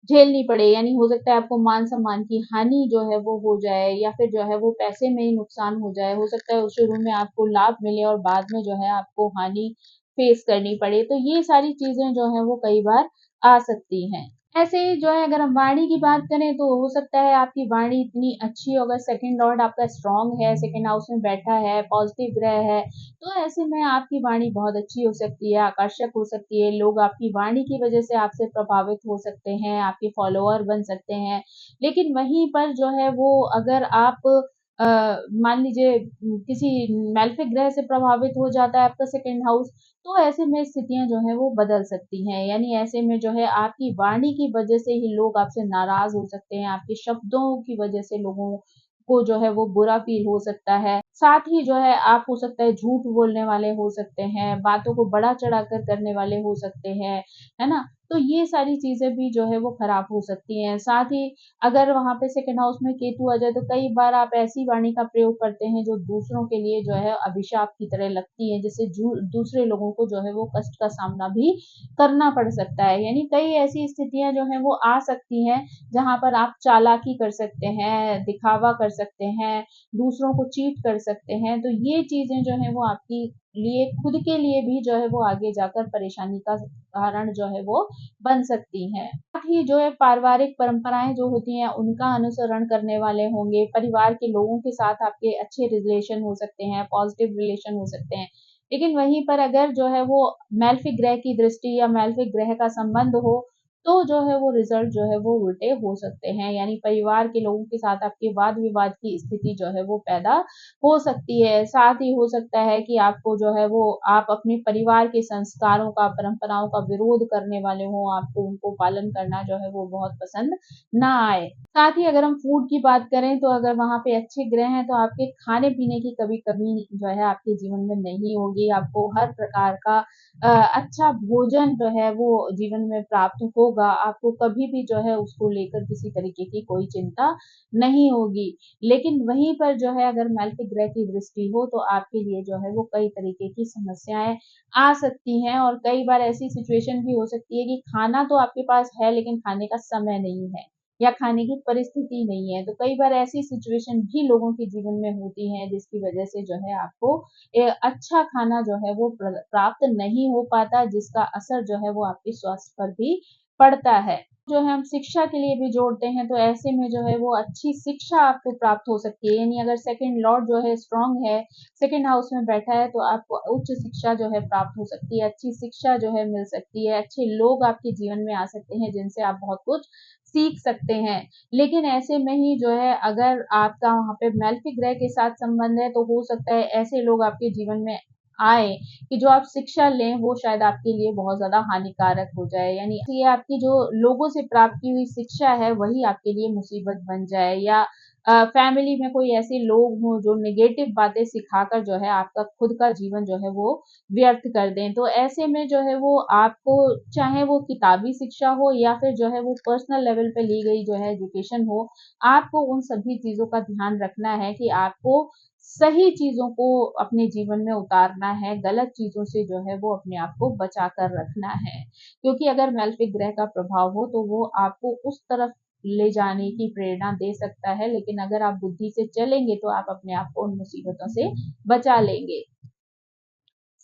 झेलनी पड़े। यानी हो सकता है आपको मान-सम्मान की हानि जो है वो हो जाए या फिर जो है वो पैसे में ही नुकसान हो जाए। हो सकता है शुरू में आपको लाभ मिले और बाद में जो है आपको हानि फेस करनी पड़े। तो ये सारी चीज़ें जो हैं वो कई बार आ सकती हैं। ऐसे ही जो है अगर हम वाणी की बात करें तो हो सकता है आपकी वाणी इतनी अच्छी हो, अगर सेकंड लॉर्ड आपका स्ट्रांग है, सेकंड हाउस में बैठा है, पॉजिटिव ग्रह है, तो ऐसे में आपकी वाणी बहुत अच्छी हो सकती है, आकर्षक हो सकती है। लोग आपकी वाणी की वजह से आपसे प्रभावित हो सकते हैं, आपके फॉलोअर बन सकते हैं। लेकिन वहीं पर जो है वो अगर आप अ, मान लीजिए किसी मैलेफिक ग्रह से प्रभावित हो जाता है आपका सेकंड हाउस, तो ऐसे में स्थितियाँ जो हैं वो बदल सकती हैं। यानी ऐसे में जो है आपकी वाणी की वजह से ही लोग आपसे नाराज़ हो सकते हैं, आपके शब्दों की वजह से लोगों को जो है वो बुरा फ़ील हो सकता है। साथ ही जो है आप हो सकता है झूठ बोलने वाले हो सकते हैं, बातों को बढ़ा-चढ़ा कर करने वाले हो सकते हैं, है ना? तो ये सारी चीज़ें भी जो है वो खराब हो सकती हैं। साथ ही अगर वहाँ पे सेकंड हाउस में केतु आ जाए तो कई बार आप ऐसी वाणी का प्रयोग करते हैं जो दूसरों के लिए जो है अभिशाप की तरह लगती है, जिससे जू दूसरे लोगों को जो है वो कष्ट का सामना भी करना पड़ सकता है। यानी कई ऐसी स्थितियाँ जो हैं वो आ सकती हैं, जहाँ पर आप चालाकी कर सकते हैं, दिखावा कर सकते हैं, दूसरों को चीट कर सकते हैं। तो ये चीज़ें जो हैं वो आपकी लिए खुद के लिए भी जो है वो आगे जाकर परेशानी का कारण जो है वो बन सकती हैं। साथ ही जो है पारिवारिक परंपराएँ जो होती हैं उनका अनुसरण करने वाले होंगे, परिवार के लोगों के साथ आपके अच्छे रिलेशन हो सकते हैं, पॉजिटिव रिलेशन हो सकते हैं। लेकिन वहीं पर अगर जो है वो मैलेफिक ग्रह की दृष्टि या मैलेफिक ग्रह का संबंध हो, तो जो है वो रिज़ल्ट जो है वो उल्टे हो सकते हैं। यानी परिवार के लोगों के साथ आपके वाद-विवाद की स्थिति जो है वो पैदा हो सकती है। साथ ही हो सकता है कि आपको जो है वो आप अपने परिवार के संस्कारों का, परंपराओं का विरोध करने वाले हों, आपको उनको पालन करना जो है वो बहुत पसंद ना आए। साथ ही अगर हम फूड की बात करें तो अगर वहाँ पे अच्छे ग्रह हैं तो आपके खाने-पीने की कभी कमी जो है आपके जीवन में नहीं होगी। आपको हर प्रकार का अच्छा भोजन जो है वो जीवन में प्राप्त होगा। आपको कभी भी जो है उसको लेकर किसी तरीके की कोई चिंता नहीं होगी। लेकिन वहीं पर जो है अगर मैलेफिक ग्रह की दृष्टि हो तो आपके लिए जो है वो कई तरीके की समस्याएँ आ सकती हैं और कई बार ऐसी सिचुएशन भी हो सकती है कि खाना तो आपके पास है लेकिन खाने का समय नहीं है या खाने की परिस्थिति नहीं है। तो कई बार ऐसी सिचुएशन भी लोगों के जीवन में होती हैं जिसकी वजह से जो है आपको अच्छा खाना जो है वो प्राप्त नहीं हो पाता, जिसका असर जो है वो आपके स्वास्थ्य पर भी पड़ता है। जो है हम शिक्षा के लिए भी जोड़ते हैं तो ऐसे में जो है वो अच्छी शिक्षा आपको प्राप्त हो सकती है। यानी अगर सेकंड लॉर्ड जो है स्ट्रांग है, सेकंड हाउस में बैठा है तो आपको उच्च शिक्षा जो है प्राप्त हो सकती है, अच्छी शिक्षा जो है मिल सकती है, अच्छे लोग आपके जीवन में आ सकते हैं जिनसे आप बहुत कुछ सीख सकते हैं। लेकिन ऐसे में ही जो है अगर आपका वहाँ पे मैलेफिक ग्रह के साथ संबंध है तो हो सकता है ऐसे लोग आपके जीवन में आए कि जो आप शिक्षा लें वो शायद आपके लिए बहुत ज़्यादा हानिकारक हो जाए। यानी ये आपकी जो लोगों से प्राप्त की हुई शिक्षा है वही आपके लिए मुसीबत बन जाए या फैमिली में कोई ऐसे लोग हों जो नेगेटिव बातें सिखाकर जो है आपका खुद का जीवन जो है वो व्यर्थ कर दें। तो ऐसे में जो है वो आपको चाहे वो किताबी शिक्षा हो या फिर जो है वो पर्सनल लेवल पे ली गई जो है एजुकेशन हो, आपको उन सभी चीज़ों का ध्यान रखना है कि आपको सही चीज़ों को अपने जीवन में उतारना है, गलत चीज़ों से जो है वो अपने आप को बचा कर रखना है। क्योंकि अगर मैलेफिक ग्रह का प्रभाव हो तो वो आपको उस तरफ ले जाने की प्रेरणा दे सकता है, लेकिन अगर आप बुद्धि से चलेंगे तो आप अपने आप को उन मुसीबतों से बचा लेंगे।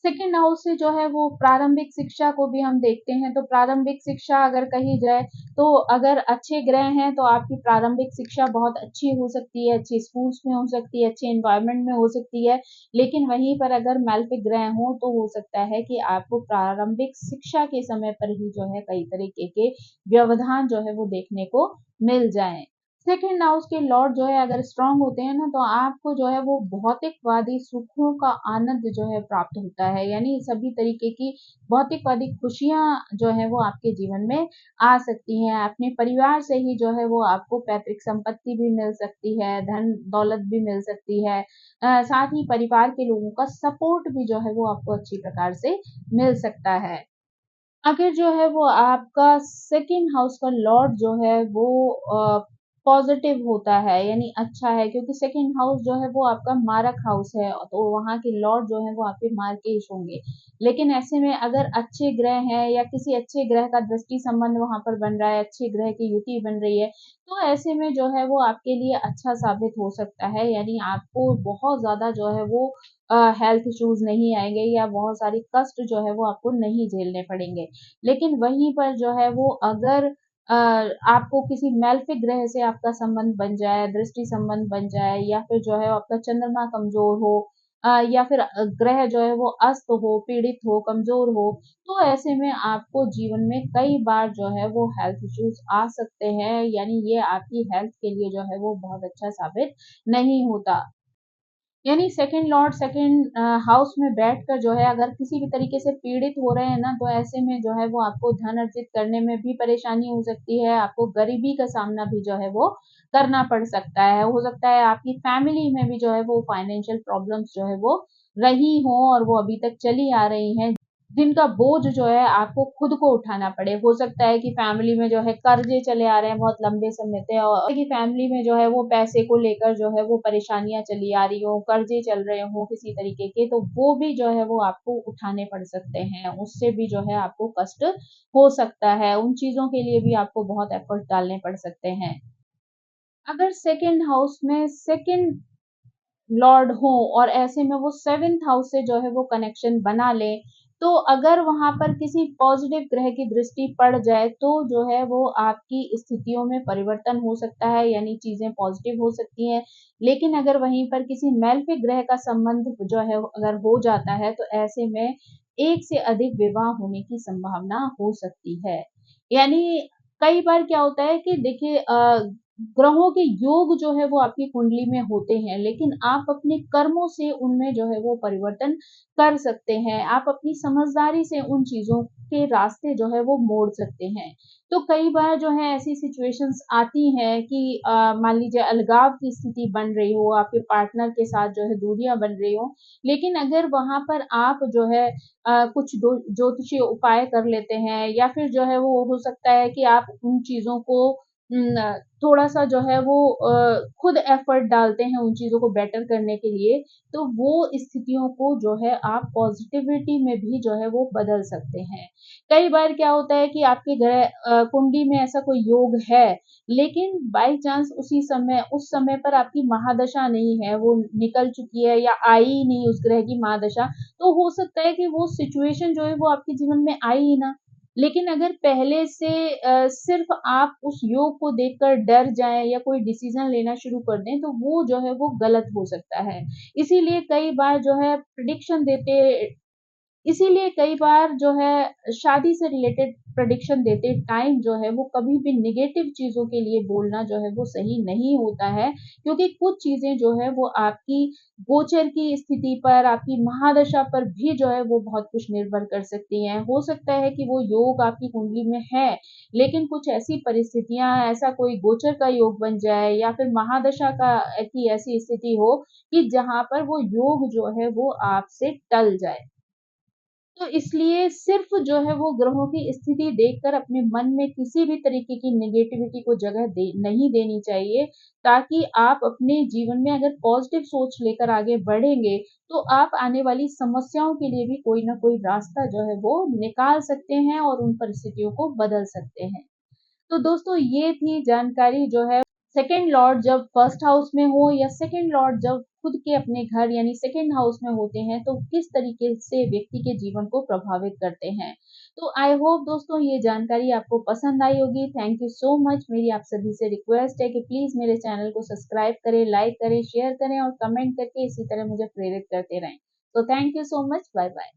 सेकंड हाउस से जो है वो प्रारंभिक शिक्षा को भी हम देखते हैं, तो प्रारंभिक शिक्षा अगर कही जाए तो अगर अच्छे ग्रह हैं तो आपकी प्रारंभिक शिक्षा बहुत अच्छी हो सकती है, अच्छे स्कूल्स में हो सकती है, अच्छे एनवायरनमेंट में हो सकती है। लेकिन वहीं पर अगर मैलेफिक ग्रह हो तो हो सकता है कि आपको प्रारंभिक शिक्षा के समय पर ही जो है कई तरीके के व्यवधान जो है वो देखने को मिल जाएं। सेकंड हाउस के लॉर्ड जो है अगर स्ट्रांग होते हैं ना, तो आपको जो है वो भौतिकवादी सुखों का आनंद जो है प्राप्त होता है, यानी सभी तरीके की भौतिकवादी खुशियां जो है वो आपके जीवन में आ सकती हैं। अपने परिवार से ही जो है वो आपको पैतृक संपत्ति भी मिल सकती है, धन दौलत भी मिल सकती है। साथ ही परिवार के लोगों का सपोर्ट भी जो है वो आपको अच्छी प्रकार से मिल सकता है। अगर जो है वो आपका सेकंड हाउस का लॉर्ड जो है वो पॉजिटिव होता है, यानी अच्छा है, क्योंकि सेकंड हाउस जो है वो आपका मारक हाउस है, तो वहाँ के लॉर्ड जो है वो आपके मार्केश होंगे। लेकिन ऐसे में अगर अच्छे ग्रह हैं या किसी अच्छे ग्रह का दृष्टि संबंध वहां पर बन रहा है, अच्छे ग्रह की युति बन रही है, तो ऐसे में जो है वो आपके लिए अच्छा साबित हो सकता है, यानी आपको बहुत ज्यादा जो है वो हेल्थ इश्यूज नहीं आएंगे या बहुत सारी कष्ट जो है वो आपको नहीं झेलने पड़ेंगे। लेकिन वहीं पर जो है वो अगर आपको किसी मैलेफिक ग्रह से आपका संबंध बन जाए, दृष्टि संबंध बन जाए, या फिर जो है आपका चंद्रमा कमजोर हो, या फिर ग्रह जो है वो अस्त हो, पीड़ित हो, कमजोर हो, तो ऐसे में आपको जीवन में कई बार जो है वो हेल्थ इश्यूज आ सकते हैं, यानी ये आपकी हेल्थ के लिए जो है वो बहुत अच्छा साबित नहीं होता। यानी सेकंड लॉर्ड सेकंड हाउस में बैठकर जो है अगर किसी भी तरीके से पीड़ित हो रहे हैं ना, तो ऐसे में जो है वो आपको धन अर्जित करने में भी परेशानी हो सकती है, आपको गरीबी का सामना भी जो है वो करना पड़ सकता है। हो सकता है आपकी फैमिली में भी जो है वो फाइनेंशियल प्रॉब्लम्स जो है वो रही हो और वो अभी तक चली आ रही हैं, जिनका बोझ जो है आपको खुद को उठाना पड़े। हो सकता है कि फैमिली में जो है कर्जे चले आ रहे हैं बहुत लंबे समय से, और कि फैमिली में जो है वो पैसे को लेकर जो है वो परेशानियां चली आ रही हो, कर्जे चल रहे हो किसी तरीके के, तो वो भी जो है वो आपको उठाने पड़ सकते हैं, उससे भी जो है आपको कष्ट हो सकता है, उन चीजों के लिए भी आपको बहुत एफर्ट डालने पड़ सकते हैं। अगर सेकंड हाउस में सेकंड लॉर्ड हो और ऐसे में वो सेवेंथ हाउस से जो है वो कनेक्शन बना ले, तो अगर वहां पर किसी पॉजिटिव ग्रह की दृष्टि पड़ जाए तो जो है वो आपकी स्थितियों में परिवर्तन हो सकता है, यानी चीजें पॉजिटिव हो सकती हैं। लेकिन अगर वहीं पर किसी मेलेफिक ग्रह का संबंध जो है अगर हो जाता है, तो ऐसे में एक से अधिक विवाह होने की संभावना हो सकती है। यानी कई बार क्या होता है कि देखिए ग्रहों के योग जो है वो आपकी कुंडली में होते हैं, लेकिन आप अपने कर्मों से उनमें जो है वो परिवर्तन कर सकते हैं, आप अपनी समझदारी से उन चीजों के रास्ते जो है वो मोड़ सकते हैं। तो कई बार जो है ऐसी सिचुएशंस आती हैं कि मान लीजिए अलगाव की स्थिति बन रही हो, आपके पार्टनर के साथ जो है दूरियां बन रही हो, लेकिन अगर वहां पर आप जो है कुछ ज्योतिषीय उपाय कर लेते हैं, या फिर जो है वो हो सकता है कि आप उन चीजों को थोड़ा-सा जो है वो खुद एफर्ट डालते हैं उन चीज़ों को बेटर करने के लिए, तो वो स्थितियों को जो है आप पॉज़िटिविटी में भी जो है वो बदल सकते हैं। कई बार क्या होता है कि आपके कुंडली में ऐसा कोई योग है, लेकिन बाय चांस उस समय पर आपकी महादशा नहीं है, वो निकल चुकी है या आई ही नहीं उस ग्रह की महादशा, तो हो सकता है कि वो सिचुएशन जो है वो आपके जीवन में आई ही ना। लेकिन अगर पहले से सिर्फ आप उस योग को देखकर डर जाएँ या कोई डिसीज़न लेना शुरू कर दें, तो वो जो है वो गलत हो सकता है। इसीलिए कई बार जो है प्रेडिक्शन देते इसीलिए कई बार जो है शादी से रिलेटेड प्रेडिक्शन देते टाइम जो है वो कभी भी नेगेटिव चीज़ों के लिए बोलना जो है वो सही नहीं होता है, क्योंकि कुछ चीज़ें जो है वो आपकी गोचर की स्थिति पर, आपकी महादशा पर भी जो है वो बहुत कुछ निर्भर कर सकती हैं। हो सकता है कि वो योग आपकी कुंडली में है, लेकिन कुछ ऐसी परिस्थितियाँ, ऐसा कोई गोचर का योग बन जाए या फिर महादशा की ऐसी स्थिति हो कि जहाँ पर वो योग जो है वो आपसे टल जाए। तो इसलिए सिर्फ जो है वो ग्रहों की स्थिति देखकर अपने मन में किसी भी तरीके की नेगेटिविटी को जगह नहीं देनी चाहिए, ताकि आप अपने जीवन में अगर पॉजिटिव सोच लेकर आगे बढ़ेंगे, तो आप आने वाली समस्याओं के लिए भी कोई ना कोई रास्ता जो है वो निकाल सकते हैं और उन परिस्थितियों को बदल सकते हैं। तो दोस्तों ये थी जानकारी जो है सेकंड लॉर्ड जब फर्स्ट हाउस में हो या सेकंड लॉर्ड जब खुद के अपने घर यानी सेकंड हाउस में होते हैं तो किस तरीके से व्यक्ति के जीवन को प्रभावित करते हैं। तो आई होप दोस्तों ये जानकारी आपको पसंद आई होगी। Thank you so much. मेरी आप सभी से रिक्वेस्ट है कि प्लीज मेरे चैनल को सब्सक्राइब करें, लाइक करें, शेयर करें और कमेंट करके इसी तरह मुझे प्रेरित करते रहें। तो thank you so much. Bye bye.